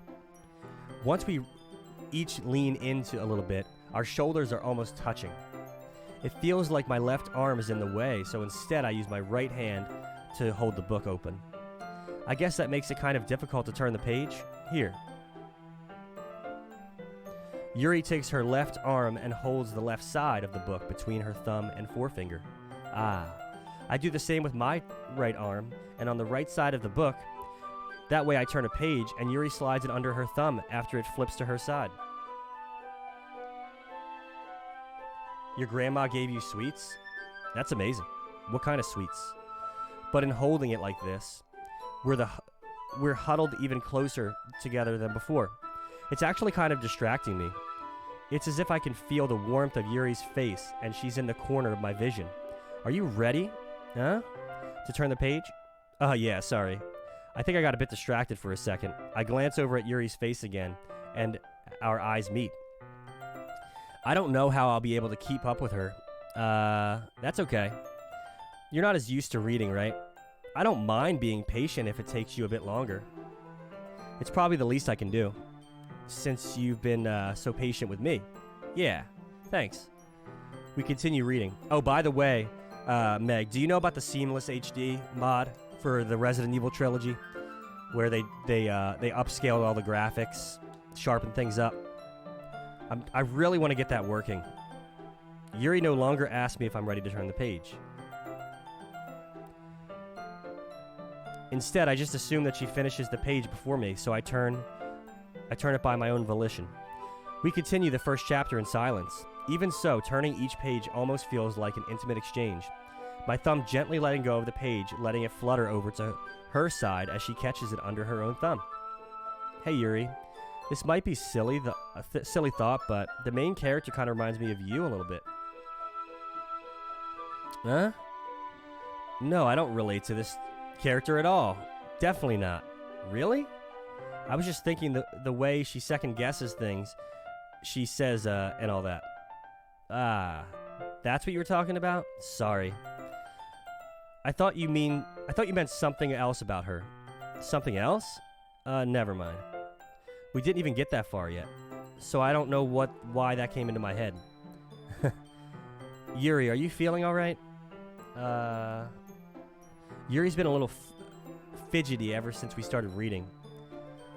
Once we each lean into a little bit, our shoulders are almost touching. It feels like my left arm is in the way, so instead I use my right hand to hold the book open. I guess that makes it kind of difficult to turn the page. Here. Yuri takes her left arm and holds the left side of the book between her thumb and forefinger. Ah. I do the same with my right arm, and on the right side of the book. That way I turn a page, and Yuri slides it under her thumb after it flips to her side. Your grandma gave you sweets? That's amazing. What kind of sweets? But in holding it like this, we're huddled even closer together than before. It's actually kind of distracting me. It's as if I can feel the warmth of Yuri's face, and she's in the corner of my vision. Are you ready? Huh? To turn the page? Oh, yeah, sorry. I think I got a bit distracted for a second. I glance over at Yuri's face again, and our eyes meet. I don't know how I'll be able to keep up with her. That's okay. You're not as used to reading, right? I don't mind being patient if it takes you a bit longer. It's probably the least I can do, since you've been so patient with me. Yeah, thanks. We continue reading. Oh, by the way, Meg, do you know about the Seamless HD mod for the Resident Evil trilogy, where they upscaled all the graphics, sharpened things up? I really want to get that working. Yuri no longer asks me if I'm ready to turn the page. Instead, I just assume that she finishes the page before me, so I turn it by my own volition. We continue the first chapter in silence. Even so, turning each page almost feels like an intimate exchange. My thumb gently letting go of the page, letting it flutter over to her side as she catches it under her own thumb. Hey, Yuri. This might be silly, silly thought, but the main character kind of reminds me of you a little bit. Huh? No, I don't relate to this character at all. Definitely not. Really? I was just thinking the way she second guesses things, she says, and all that. Ah, that's what you were talking about? Sorry. I thought you meant something else about her. Something else? Never mind. We didn't even get that far yet, so I don't know why that came into my head. Yuri, are you feeling all right? Yuri's been a little fidgety ever since we started reading.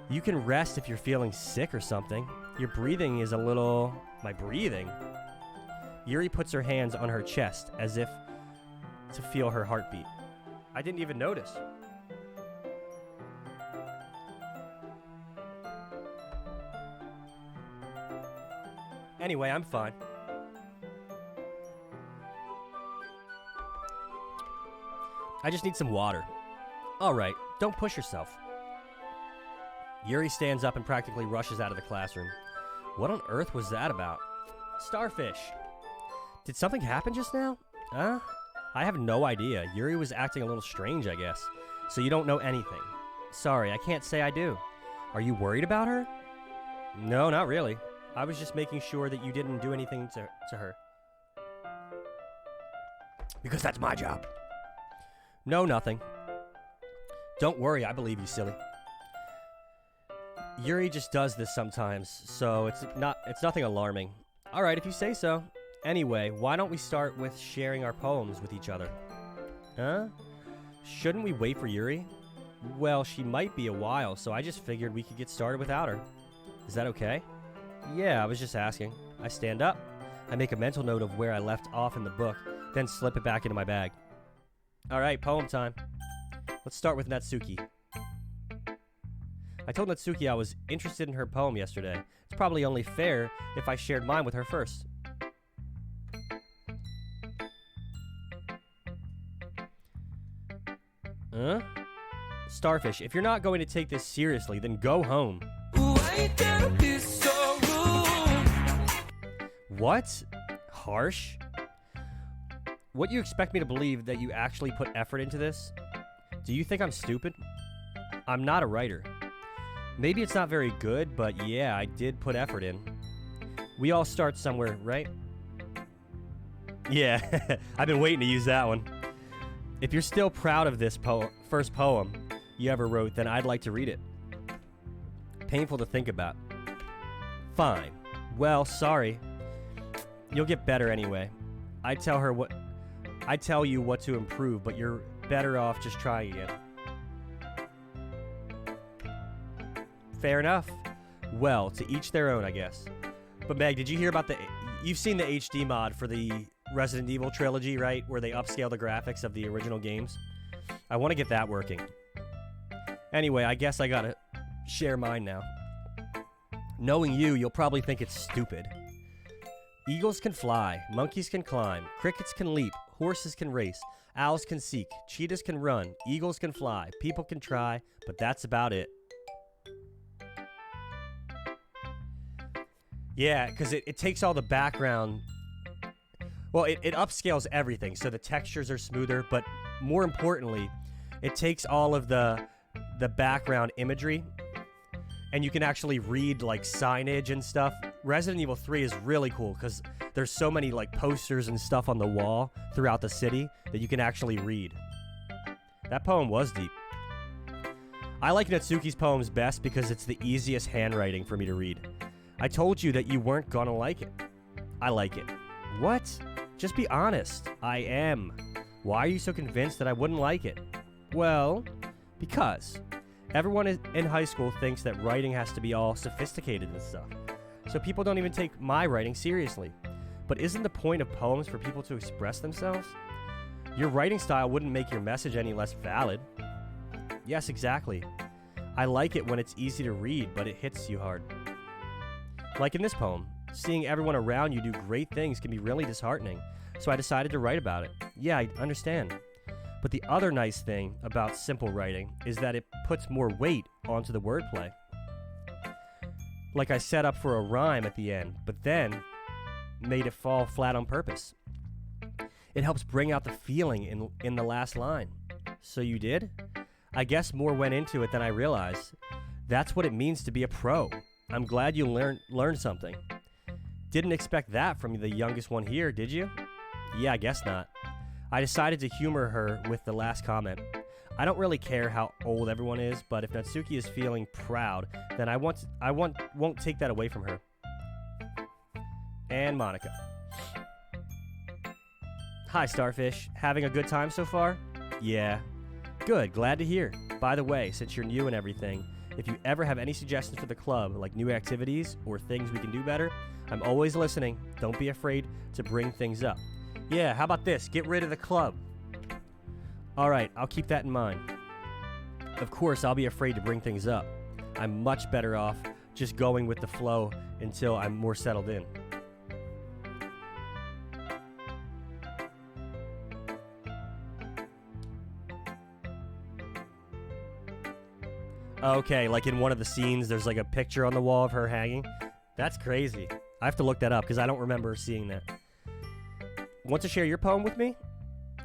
You can rest if you're feeling sick or something. Your breathing is a little... My breathing? Yuri puts her hands on her chest as if to feel her heartbeat. I didn't even notice. Anyway, I'm fine. I just need some water. All right, don't push yourself. Yuri stands up and practically rushes out of the classroom. What on earth was that about? Starfish. Did something happen just now? Huh? I have no idea. Yuri was acting a little strange, I guess. So you don't know anything. Sorry, I can't say I do. Are you worried about her? No, not really. I was just making sure that you didn't do anything to her. Because that's my job. No, nothing. Don't worry, I believe you, silly. Yuri just does this sometimes, so it's nothing alarming. All right, if you say so. Anyway, why don't we start with sharing our poems with each other? Huh? Shouldn't we wait for Yuri? Well, she might be a while, so I just figured we could get started without her. Is that okay? Yeah, I was just asking. I stand up. I make a mental note of where I left off in the book, then slip it back into my bag. All right, poem time. Let's start with Natsuki. I told Natsuki I was interested in her poem yesterday. It's probably only fair if I shared mine with her first. Huh? Starfish, if you're not going to take this seriously, then go home. What? Harsh? What, you expect me to believe that you actually put effort into this? Do you think I'm stupid? I'm not a writer. Maybe it's not very good, but yeah, I did put effort in. We all start somewhere, right? Yeah, I've been waiting to use that one. If you're still proud of this first poem you ever wrote, then I'd like to read it. Painful to think about. Fine. Well, sorry. You'll get better anyway. I tell you what to improve, but you're better off just trying again. Fair enough. Well, to each their own, I guess. But Meg, did you hear about you've seen the HD mod for the Resident Evil trilogy, right? Where they upscale the graphics of the original games. I want to get that working. Anyway, I guess I gotta share mine now. Knowing you'll probably think it's stupid. Eagles can fly, monkeys can climb, crickets can leap, horses can race, owls can seek, cheetahs can run, eagles can fly, people can try, but that's about it. Yeah, because it takes all the background. Well, it upscales everything, so the textures are smoother, but more importantly, it takes all of the background imagery, and you can actually read like signage and stuff. Resident Evil 3 is really cool because there's so many like posters and stuff on the wall throughout the city that you can actually read. That poem was deep. I like Natsuki's poems best because it's the easiest handwriting for me to read. I told you that you weren't gonna like it. I like it. What? Just be honest. I am. Why are you so convinced that I wouldn't like it? Well, because everyone in high school thinks that writing has to be all sophisticated and stuff. So people don't even take my writing seriously. But isn't the point of poems for people to express themselves? Your writing style wouldn't make your message any less valid. Yes, exactly. I like it when it's easy to read, but it hits you hard. Like in this poem, seeing everyone around you do great things can be really disheartening, so I decided to write about it. Yeah, I understand. But the other nice thing about simple writing is that it puts more weight onto the wordplay. Like I set up for a rhyme at the end, but then made it fall flat on purpose. It helps bring out the feeling in the last line. So you did? I guess more went into it than I realized. That's what it means to be a pro. I'm glad you learned something. Didn't expect that from the youngest one here, did you? Yeah, I guess not. I decided to humor her with the last comment. I don't really care how old everyone is, but if Natsuki is feeling proud, then I won't take that away from her. And Monica. Hi, Starfish. Having a good time so far? Yeah. Good, glad to hear. By the way, since you're new and everything, if you ever have any suggestions for the club, like new activities or things we can do better, I'm always listening. Don't be afraid to bring things up. Yeah, how about this? Get rid of the club. All right, I'll keep that in mind. Of course, I'll be afraid to bring things up. I'm much better off just going with the flow until I'm more settled in. Okay, like in one of the scenes, there's like a picture on the wall of her hanging. That's crazy. I have to look that up because I don't remember seeing that. Want to share your poem with me?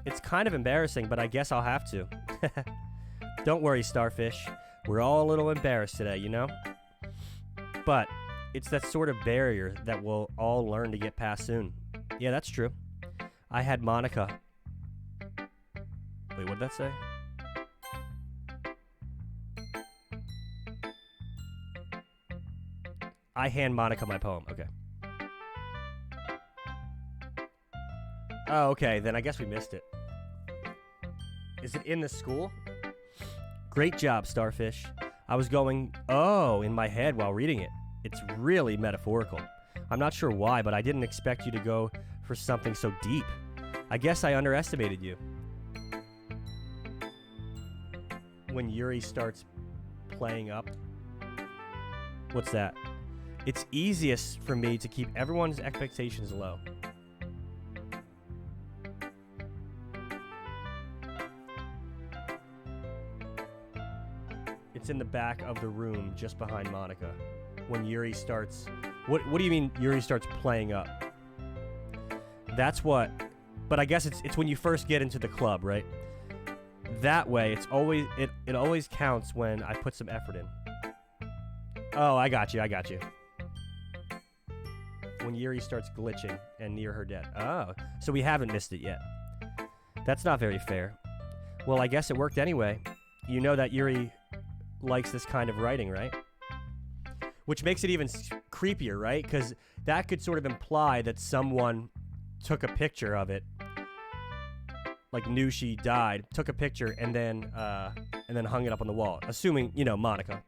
It's kind of embarrassing, but I guess I'll have to. Don't worry, Starfish. We're all a little embarrassed today, you know? But it's that sort of barrier that we'll all learn to get past soon. Yeah, that's true. I had Monica. Wait, what did that say? I hand Monica my poem. Okay. Oh, okay. Then I guess we missed it. Is it in the school? Great job, Starfish. I was going, oh, in my head while reading it. It's really metaphorical. I'm not sure why, but I didn't expect you to go for something so deep. I guess I underestimated you. When Yuri starts playing up. What's that? It's easiest for me to keep everyone's expectations low. It's in the back of the room just behind Monica. When Yuri starts... What do you mean Yuri starts playing up? That's what... But I guess it's when you first get into the club, right? That way, it's always... It always counts when I put some effort in. Oh, I got you. When Yuri starts glitching and near her death. Oh, so we haven't missed it yet. That's not very fair. Well, I guess it worked anyway. You know that Yuri likes this kind of writing, right? Which makes it even creepier, right? Because that could sort of imply that someone took a picture of it, like knew she died, took a picture, and then hung it up on the wall. Assuming, you know, Monica.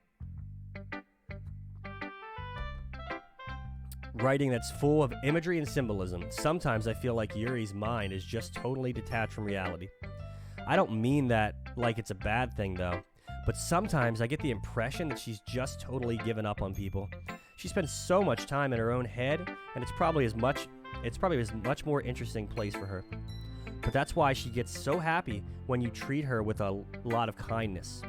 Writing that's full of imagery and symbolism. Sometimes I feel like Yuri's mind is just totally detached from reality. I don't mean that like it's a bad thing, though. But sometimes I get the impression that she's just totally given up on people. She spends so much time in her own head, and it's probably a much more interesting place for her. But that's why she gets so happy when you treat her with a lot of kindness.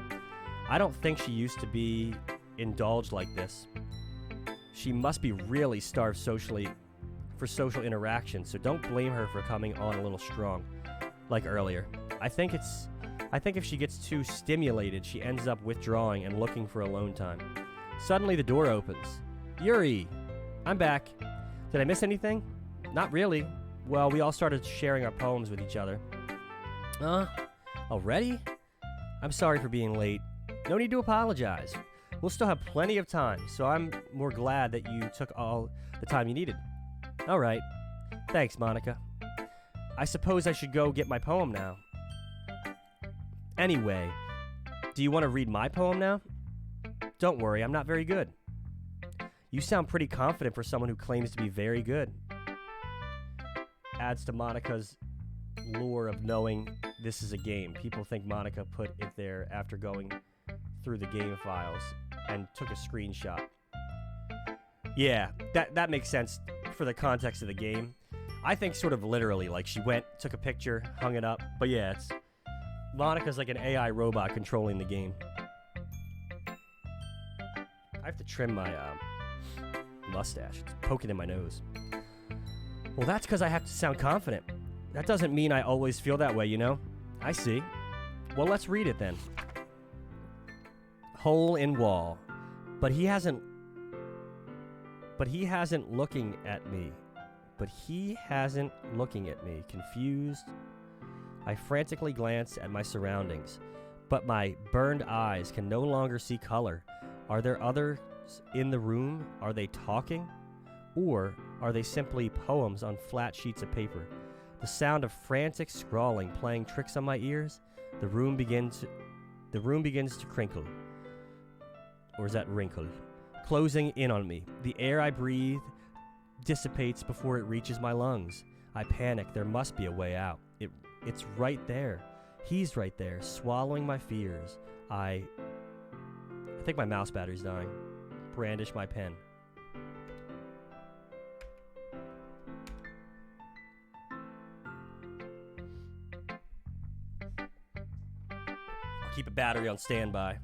I don't think she used to be indulged like this. She must be really starved socially for social interaction, so don't blame her for coming on a little strong, like earlier. I think if she gets too stimulated, she ends up withdrawing and looking for alone time. Suddenly, the door opens. Yuri! I'm back. Did I miss anything? Not really. Well, we all started sharing our poems with each other. Already? I'm sorry for being late. No need to apologize. We'll still have plenty of time, so I'm more glad that you took all the time you needed. All right. Thanks, Monica. I suppose I should go get my poem now. Anyway, do you want to read my poem now? Don't worry, I'm not very good. You sound pretty confident for someone who claims to be very good. Adds to Monica's lore of knowing this is a game. People think Monica put it there after going through the game files and took a screenshot. Yeah, that makes sense for the context of the game. I think sort of literally, like she went, took a picture, hung it up. But yeah, Monica's like an AI robot controlling the game. I have to trim my mustache. It's poking in my nose. Well, that's because I have to sound confident. That doesn't mean I always feel that way, you know? I see. Well, let's read it then. Hole in wall. But he hasn't looking at me. But he hasn't looking at me. Confused. I frantically glance at my surroundings, but my burned eyes can no longer see color. Are there others in the room? Are they talking? Or are they simply poems on flat sheets of paper? The sound of frantic scrawling playing tricks on my ears. The room begins to crinkle. Or is that wrinkle? Closing in on me. The air I breathe dissipates before it reaches my lungs. I panic. There must be a way out. It's right there. He's right there, swallowing my fears. I think my mouse battery's dying. Brandish my pen. I'll keep a battery on standby.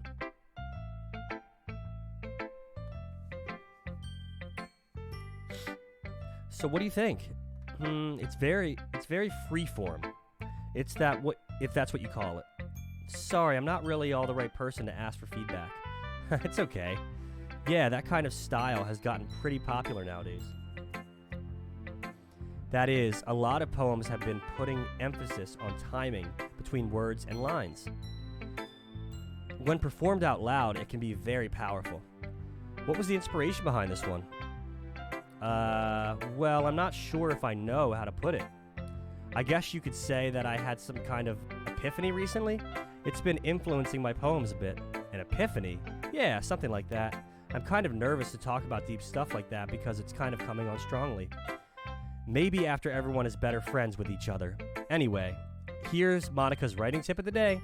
So what do you think? It's very freeform. It's if that's what you call it. Sorry, I'm not really all the right person to ask for feedback. It's okay. Yeah, that kind of style has gotten pretty popular nowadays. That is, a lot of poems have been putting emphasis on timing between words and lines. When performed out loud, it can be very powerful. What was the inspiration behind this one? Well, I'm not sure if I know how to put it. I guess you could say that I had some kind of epiphany recently. It's been influencing my poems a bit. An epiphany? Yeah, something like that. I'm kind of nervous to talk about deep stuff like that because it's kind of coming on strongly. Maybe after everyone is better friends with each other. Anyway, here's Monica's writing tip of the day.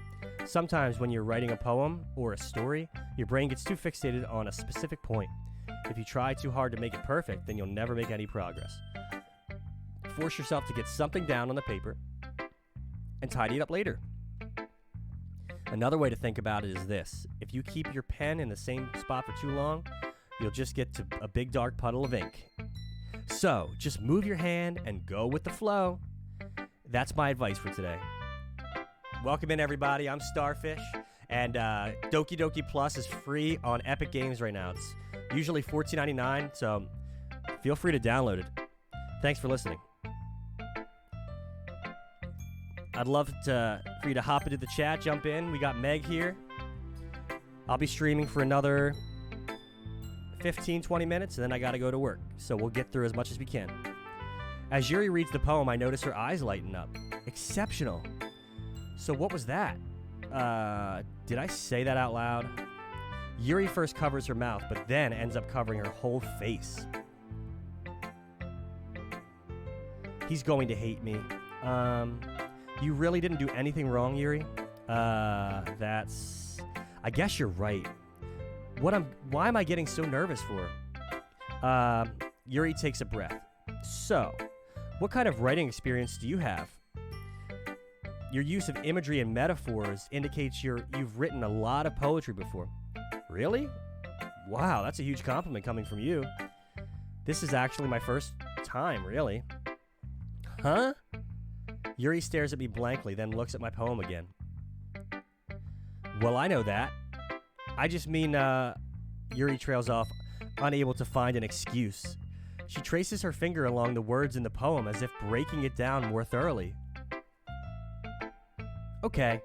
Sometimes when you're writing a poem or a story, your brain gets too fixated on a specific point. If you try too hard to make it perfect, then you'll never make any progress. Force yourself to get something down on the paper and tidy it up later. Another way to think about it is this. If you keep your pen in the same spot for too long, you'll just get to a big dark puddle of ink. So, just move your hand and go with the flow. That's my advice for today. Welcome in, everybody. I'm Starfish, and Doki Doki Plus is free on Epic Games right now. It's usually $14.99, so feel free to download it. Thanks for listening. I'd love for you to hop into the chat, jump in. We got Meg here. I'll be streaming for another 15, 20 minutes, and then I got to go to work. So we'll get through as much as we can. As Yuri reads the poem, I notice her eyes lighten up. Exceptional. So what was that? Did I say that out loud? Yuri first covers her mouth, but then ends up covering her whole face. He's going to hate me. You really didn't do anything wrong, Yuri? I guess you're right. Why am I getting so nervous for? Yuri takes a breath. So, what kind of writing experience do you have? Your use of imagery and metaphors indicates you've written a lot of poetry before. Really? Wow, that's a huge compliment coming from you. This is actually my first time, really. Huh? Yuri stares at me blankly, then looks at my poem again. Well, I know that. I just mean, Yuri trails off, unable to find an excuse. She traces her finger along the words in the poem as if breaking it down more thoroughly. Okay.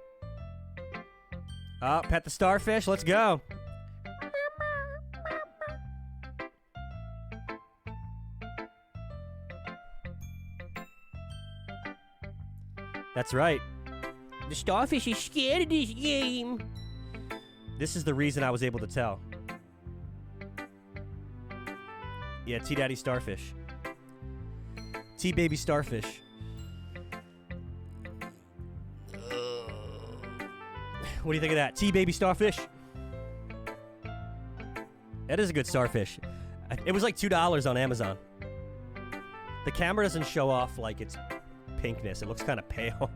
Oh, pet the starfish, let's go. That's right. The starfish is scared of this game. This is the reason I was able to tell. Yeah, T-Daddy Starfish. T-Baby Starfish. What do you think of that? T-Baby Starfish? That is a good starfish. It was like $2 on Amazon. The camera doesn't show off like its pinkness. It looks kind of pale.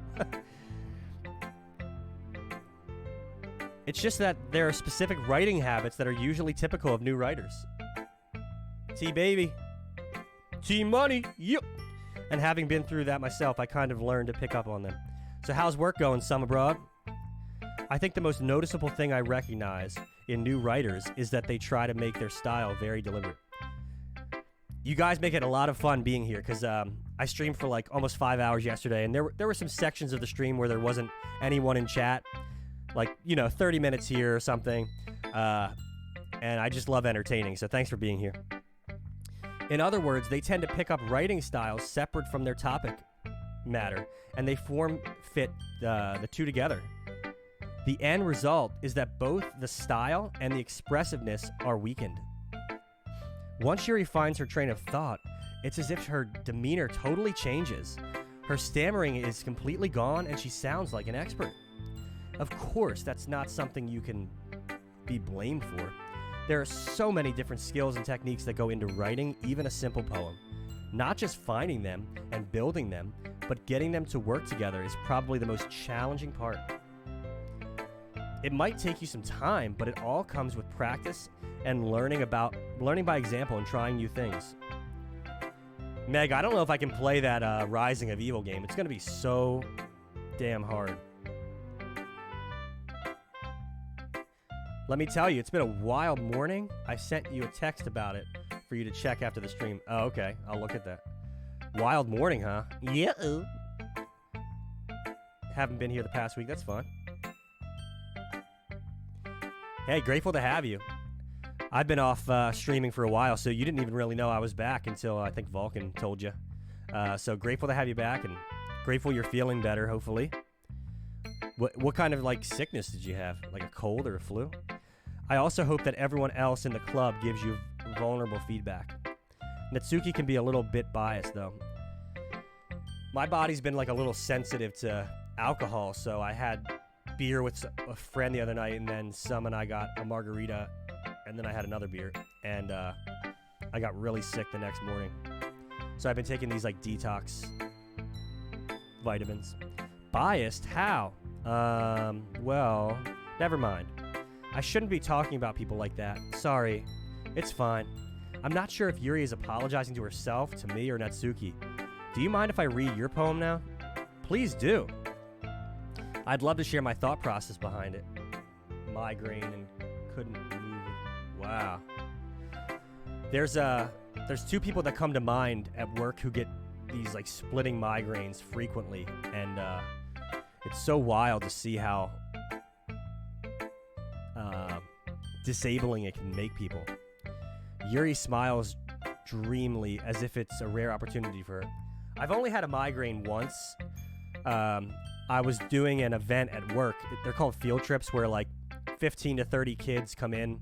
It's just that there are specific writing habits that are usually typical of new writers. T-Baby. T-Money. Yep. And having been through that myself, I kind of learned to pick up on them. So how's work going, some abroad? I think the most noticeable thing I recognize in new writers is that they try to make their style very deliberate. You guys make it a lot of fun being here because I streamed for like almost 5 hours yesterday, and there were some sections of the stream where there wasn't anyone in chat, like, 30 minutes here or something, and I just love entertaining, so thanks for being here. In other words, they tend to pick up writing styles separate from their topic matter, and they fit the two together. The end result is that both the style and the expressiveness are weakened. Once Yuri finds her train of thought, it's as if her demeanor totally changes. Her stammering is completely gone, and she sounds like an expert. Of course, that's not something you can be blamed for. There are so many different skills and techniques that go into writing even a simple poem. Not just finding them and building them, but getting them to work together is probably the most challenging part. It might take you some time, but it all comes with practice and learning by example and trying new things. Meg, I don't know if I can play that Rising of Evil game. It's going to be so damn hard. Let me tell you, it's been a wild morning. I sent you a text about it for you to check after the stream. Oh, okay. I'll look at that. Wild morning, huh? Yeah. Haven't been here the past week. That's fun. Hey, grateful to have you. I've been off streaming for a while, so you didn't even really know I was back until I think Vulcan told you. So grateful to have you back, and grateful you're feeling better, hopefully. What kind of sickness did you have? Like a cold or a flu? I also hope that everyone else in the club gives you vulnerable feedback. Natsuki can be a little bit biased, though. My body's been a little sensitive to alcohol, so I had beer with a friend the other night, and then Sam and I got a margarita, and then I had another beer, and I got really sick the next morning. So I've been taking these detox vitamins. Biased? How? Well, never mind. I shouldn't be talking about people like that. Sorry. It's fine. I'm not sure if Yuri is apologizing to herself, to me, or Natsuki. Do you mind if I read your poem now? Please do. I'd love to share my thought process behind it. Migraine and couldn't move. Wow. There's two people that come to mind at work who get these splitting migraines frequently, and it's so wild to see how disabling it can make people. Yuri smiles dreamily as if it's a rare opportunity for her. I've only had a migraine once. I was doing an event at work. They're called field trips, where 15 to 30 kids come in.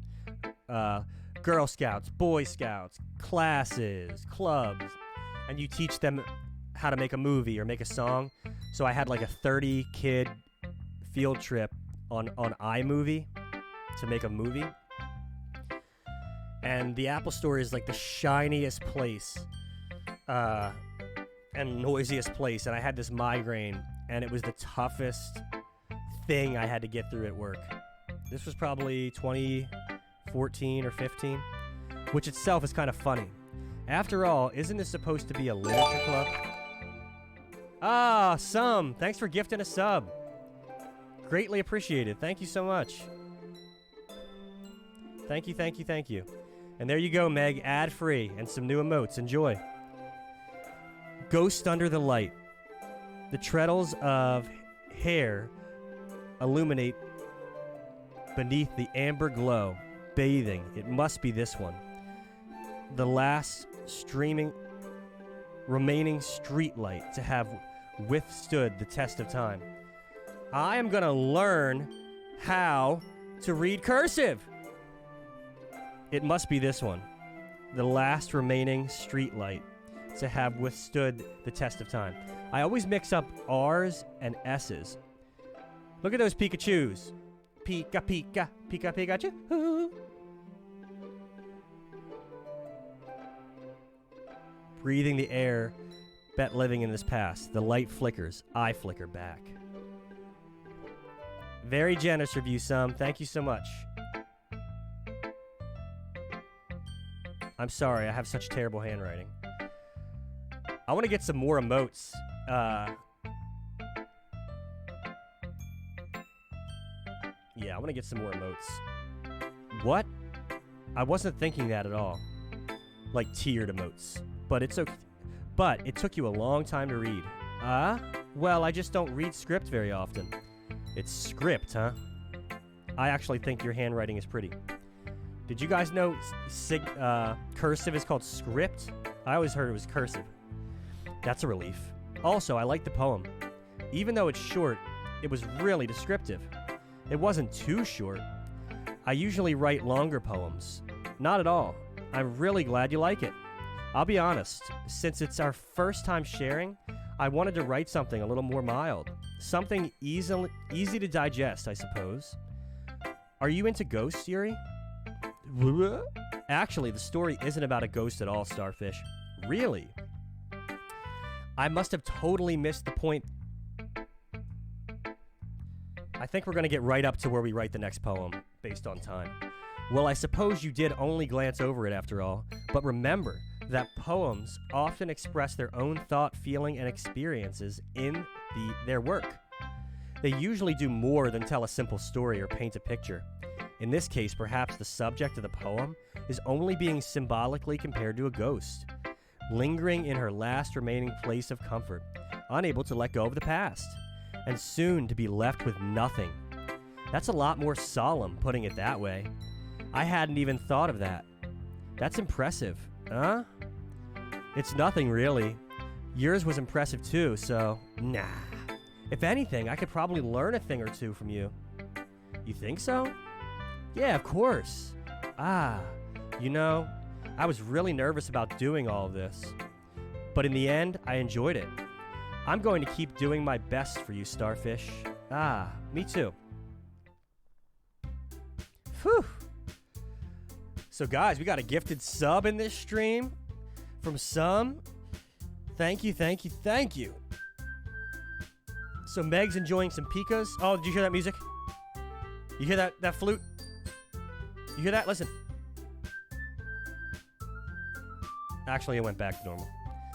Girl Scouts, Boy Scouts, classes, clubs, and you teach them how to make a movie or make a song. So I had a 30-kid field trip on iMovie to make a movie. And the Apple Store is the shiniest place and noisiest place. And I had this migraine, and it was the toughest thing I had to get through at work. This was probably 2014 or 15, which itself is kind of funny. After all, isn't this supposed to be a literature club? Ah, thanks for gifting a sub. Greatly appreciated. Thank you so much. Thank you, thank you, thank you. And there you go, Meg, ad-free and some new emotes. Enjoy. Ghost under the light. The treadles of hair illuminate beneath the amber glow, bathing. It must be this one. The last remaining street light to have withstood the test of time. I am going to learn how to read cursive. It must be this one. The last remaining street light to have withstood the test of time. I always mix up R's and S's. Look at those Pikachus. Pika, Pika, Pika, Pikachu. Breathing the air, bet living in this past. The light flickers, I flicker back. Very generous review, Sam. Thank you so much. I'm sorry, I have such terrible handwriting. I want to get some more emotes. Yeah, I want to get some more emotes. What? I wasn't thinking that at all. Like tiered emotes. But it's okay. But it took you a long time to read. Well, I just don't read script very often. It's script, huh? I actually think your handwriting is pretty. Did you guys know cursive is called script? I always heard it was cursive. That's a relief. Also, I like the poem. Even though it's short, it was really descriptive. It wasn't too short. I usually write longer poems. Not at all. I'm really glad you like it. I'll be honest, since it's our first time sharing, I wanted to write something a little more mild. Something easy to digest, I suppose. Are you into ghosts, Yuri? Actually, the story isn't about a ghost at all, Starfish. Really? I must have totally missed the point. I think we're going to get right up to where we write the next poem, based on time. Well, I suppose you did only glance over it after all, but remember that poems often express their own thought, feeling, and experiences in their work. They usually do more than tell a simple story or paint a picture. In this case, perhaps the subject of the poem is only being symbolically compared to a ghost, lingering in her last remaining place of comfort, unable to let go of the past, and soon to be left with nothing. That's a lot more solemn, putting it that way. I hadn't even thought of that. That's impressive, huh? It's nothing, really. Yours was impressive too, so nah. If anything, I could probably learn a thing or two from you. You think so? Yeah, of course. You know, I was really nervous about doing all of this. But in the end, I enjoyed it. I'm going to keep doing my best for you, Starfish. Me too. Phew. So guys, we got a gifted sub in this stream from some. Thank you, thank you, thank you. So Meg's enjoying some pikas. Oh, did you hear that music? You hear that flute? You hear that? Listen. Actually, it went back to normal.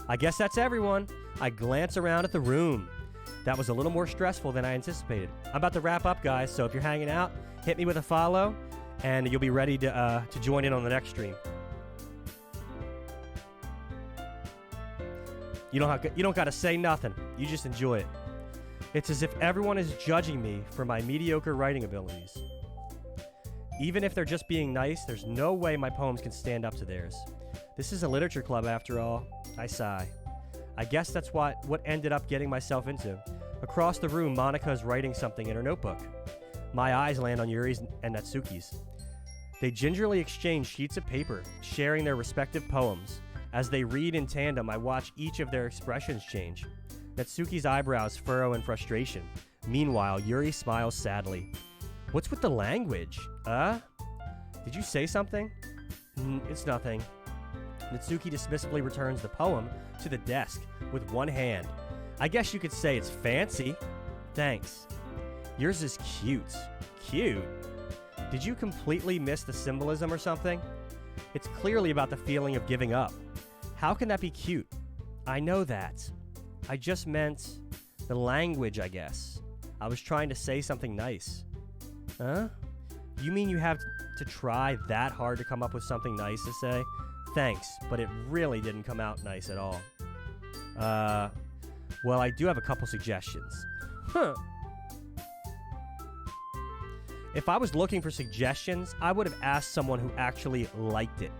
I guess that's everyone. I glance around at the room. That was a little more stressful than I anticipated. I'm about to wrap up, guys, so if you're hanging out, hit me with a follow, and you'll be ready to join in on the next stream. You don't got to say nothing. You just enjoy it. It's as if everyone is judging me for my mediocre writing abilities. Even if they're just being nice, there's no way my poems can stand up to theirs. This is a literature club after all. I sigh. I guess that's what ended up getting myself into. Across the room, Monica is writing something in her notebook. My eyes land on Yuri's and Natsuki's. They gingerly exchange sheets of paper, sharing their respective poems. As they read in tandem, I watch each of their expressions change. Natsuki's eyebrows furrow in frustration. Meanwhile, Yuri smiles sadly. What's with the language? Did you say something? It's nothing. Natsuki dismissively returns the poem to the desk with one hand. I guess you could say it's fancy. Thanks. Yours is cute. Cute? Did you completely miss the symbolism or something? It's clearly about the feeling of giving up. How can that be cute? I know that. I just meant the language, I guess. I was trying to say something nice. Huh? You mean you have to try that hard to come up with something nice to say? Thanks, but it really didn't come out nice at all. Well, I do have a couple suggestions. Huh. If I was looking for suggestions, I would have asked someone who actually liked it.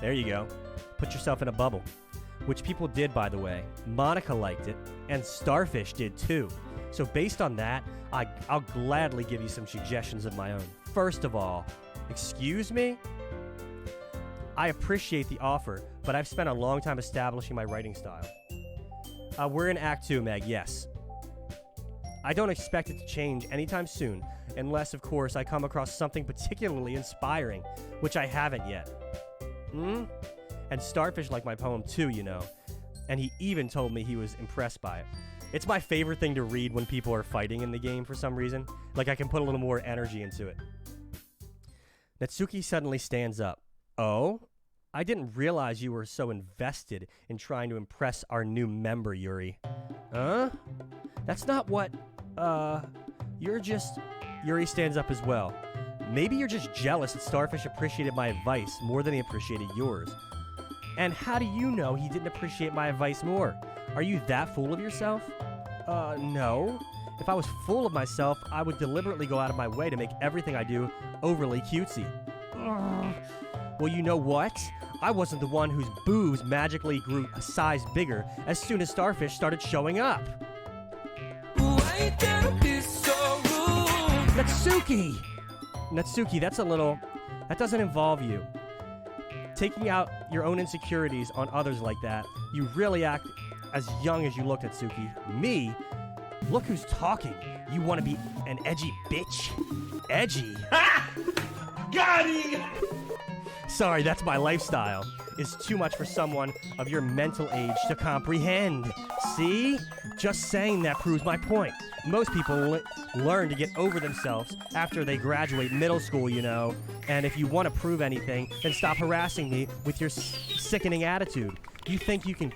There you go. Put yourself in a bubble. Which people did, by the way. Monica liked it, and Starfish did too. So based on that, I'll gladly give you some suggestions of my own. First of all, excuse me? I appreciate the offer, but I've spent a long time establishing my writing style. We're in Act 2, Meg, yes. I don't expect it to change anytime soon, unless, of course, I come across something particularly inspiring, which I haven't yet. And Starfish liked my poem too, you know. And he even told me he was impressed by it. It's my favorite thing to read when people are fighting in the game for some reason. Like I can put a little more energy into it. Natsuki suddenly stands up. Oh? I didn't realize you were so invested in trying to impress our new member, Yuri. Huh? That's not what, you're just... Yuri stands up as well. Maybe you're just jealous that Starfish appreciated my advice more than he appreciated yours. And how do you know he didn't appreciate my advice more? Are you that full of yourself? No. If I was full of myself, I would deliberately go out of my way to make everything I do overly cutesy. Well, you know what? I wasn't the one whose boobs magically grew a size bigger as soon as Starfish started showing up. Natsuki! Natsuki, that doesn't involve you. Taking out your own insecurities on others like that, you really act as young as you look, Natsuki. Me? Look who's talking. You want to be an edgy bitch? Edgy? Ha! Got him! Sorry, that's my lifestyle. It's too much for someone of your mental age to comprehend. See? Just saying that proves my point. Most people learn to get over themselves after they graduate middle school, you know. And if you want to prove anything, then stop harassing me with your sickening attitude. You think you can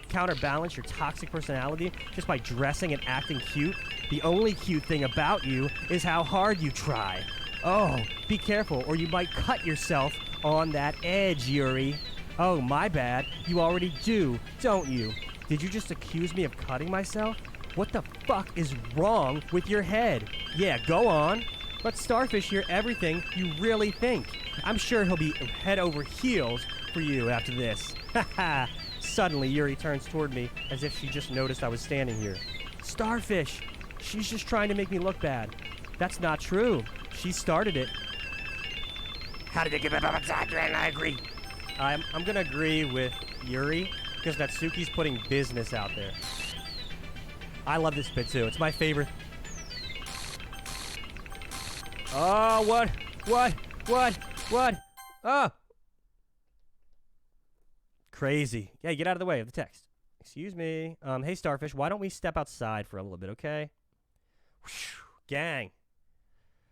counterbalance your toxic personality just by dressing and acting cute? The only cute thing about you is how hard you try. Oh, be careful or you might cut yourself on that edge, Yuri. Oh, my bad. You already do, don't you? Did you just accuse me of cutting myself? What the fuck is wrong with your head? Yeah, go on. Let Starfish hear everything you really think. I'm sure he'll be head over heels for you after this. Haha. Suddenly, Yuri turns toward me as if she just noticed I was standing here. Starfish, she's just trying to make me look bad. That's not true. She started it. How did you give up on Zadran? I agree. I'm gonna agree with Yuri because Natsuki's putting business out there. I love this bit too. It's my favorite. Oh, what? Oh! Crazy. Yeah, get out of the way of the text. Excuse me. Hey, Starfish, why don't we step outside for a little bit, okay? Whew, gang.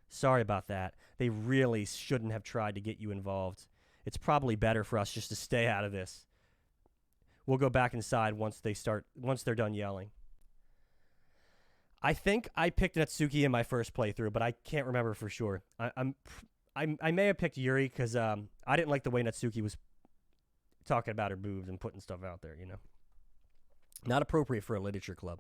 Sorry about that. They really shouldn't have tried to get you involved. It's probably better for us just to stay out of this. We'll go back inside once they're done yelling. I think I picked Natsuki in my first playthrough, but I can't remember for sure. I may have picked Yuri because I didn't like the way Natsuki was talking about her boobs and putting stuff out there, you know. Not appropriate for a literature club.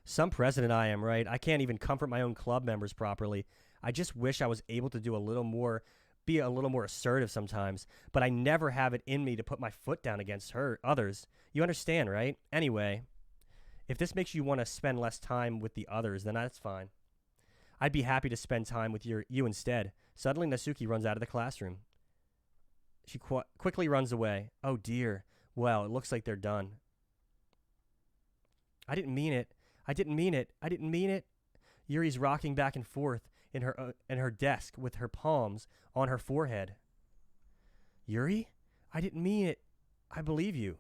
Some president I am, right? I can't even comfort my own club members properly. I just wish I was able to do a little more, be a little more assertive sometimes, but I never have it in me to put my foot down against others. You understand, right? Anyway, if this makes you want to spend less time with the others, then that's fine. I'd be happy to spend time with you instead. Suddenly, Natsuki runs out of the classroom. She quickly runs away. Oh, dear. Well, it looks like they're done. I didn't mean it. I didn't mean it. Yuri's rocking back and forth in her desk with her palms on her forehead. Yuri? I didn't mean it. I believe you.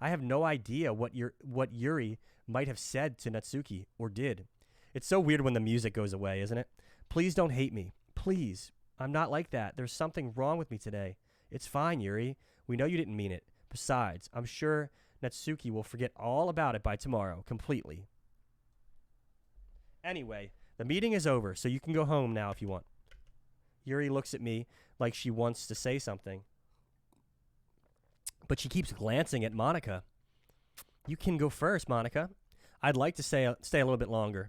I have no idea what Yuri might have said to Natsuki or did. It's so weird when the music goes away, isn't it? Please don't hate me. Please. I'm not like that. There's something wrong with me today. It's fine, Yuri. We know you didn't mean it. Besides, I'm sure Natsuki will forget all about it by tomorrow, completely. Anyway, the meeting is over, so you can go home now if you want. Yuri looks at me like she wants to say something, but she keeps glancing at Monica. You can go first, Monica. I'd like to stay a little bit longer.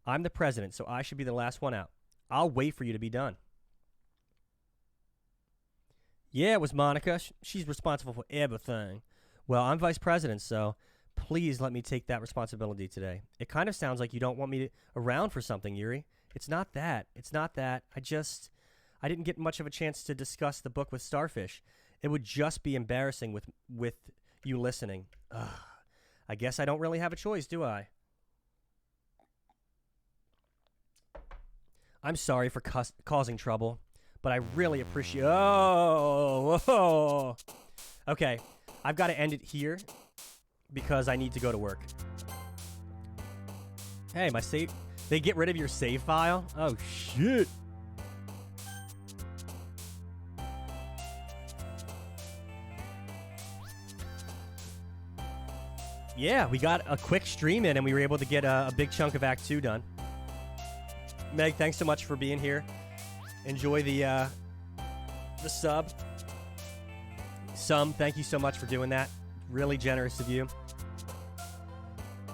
I'm the president, so I should be the last one out. I'll wait for you to be done. Yeah, it was Monica. She's responsible for everything. Well, I'm vice president, so please let me take that responsibility today. It kind of sounds like you don't want me around for something, Yuri. It's not that. I didn't get much of a chance to discuss the book with Starfish. It would just be embarrassing with you listening. Ugh. I guess I don't really have a choice, do I? I'm sorry for causing trouble, but I really appreciate... Oh! Okay, I've got to end it here because I need to go to work. Hey, my save... They get rid of your save file? Oh, shit. Yeah, we got a quick stream in, and we were able to get a big chunk of Act 2 done. Meg, thanks so much for being here. Enjoy the sub. Thank you so much for doing that. Really generous of you.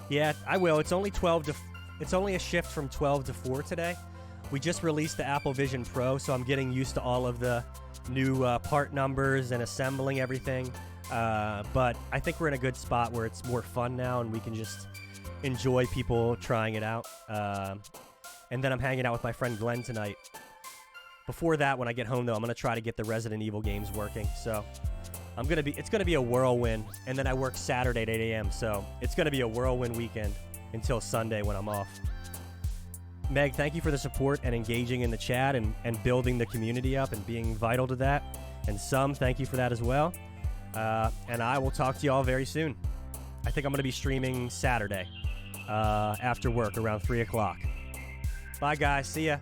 Yeah, I will. It's only a shift from 12 to 4 today. We just released the Apple Vision Pro, so I'm getting used to all of the new part numbers and assembling everything. But I think we're in a good spot where it's more fun now and we can just enjoy people trying it out. And then I'm hanging out with my friend Glenn tonight. Before that, when I get home, though, I'm going to try to get the Resident Evil games working. So it's going to be a whirlwind. And then I work Saturday at 8 a.m. So it's going to be a whirlwind weekend until Sunday when I'm off. Meg, thank you for the support and engaging in the chat and building the community up and being vital to that. And thank you for that as well. And I will talk to you all very soon. I think I'm going to be streaming Saturday after work around 3 o'clock. Bye, guys. See ya.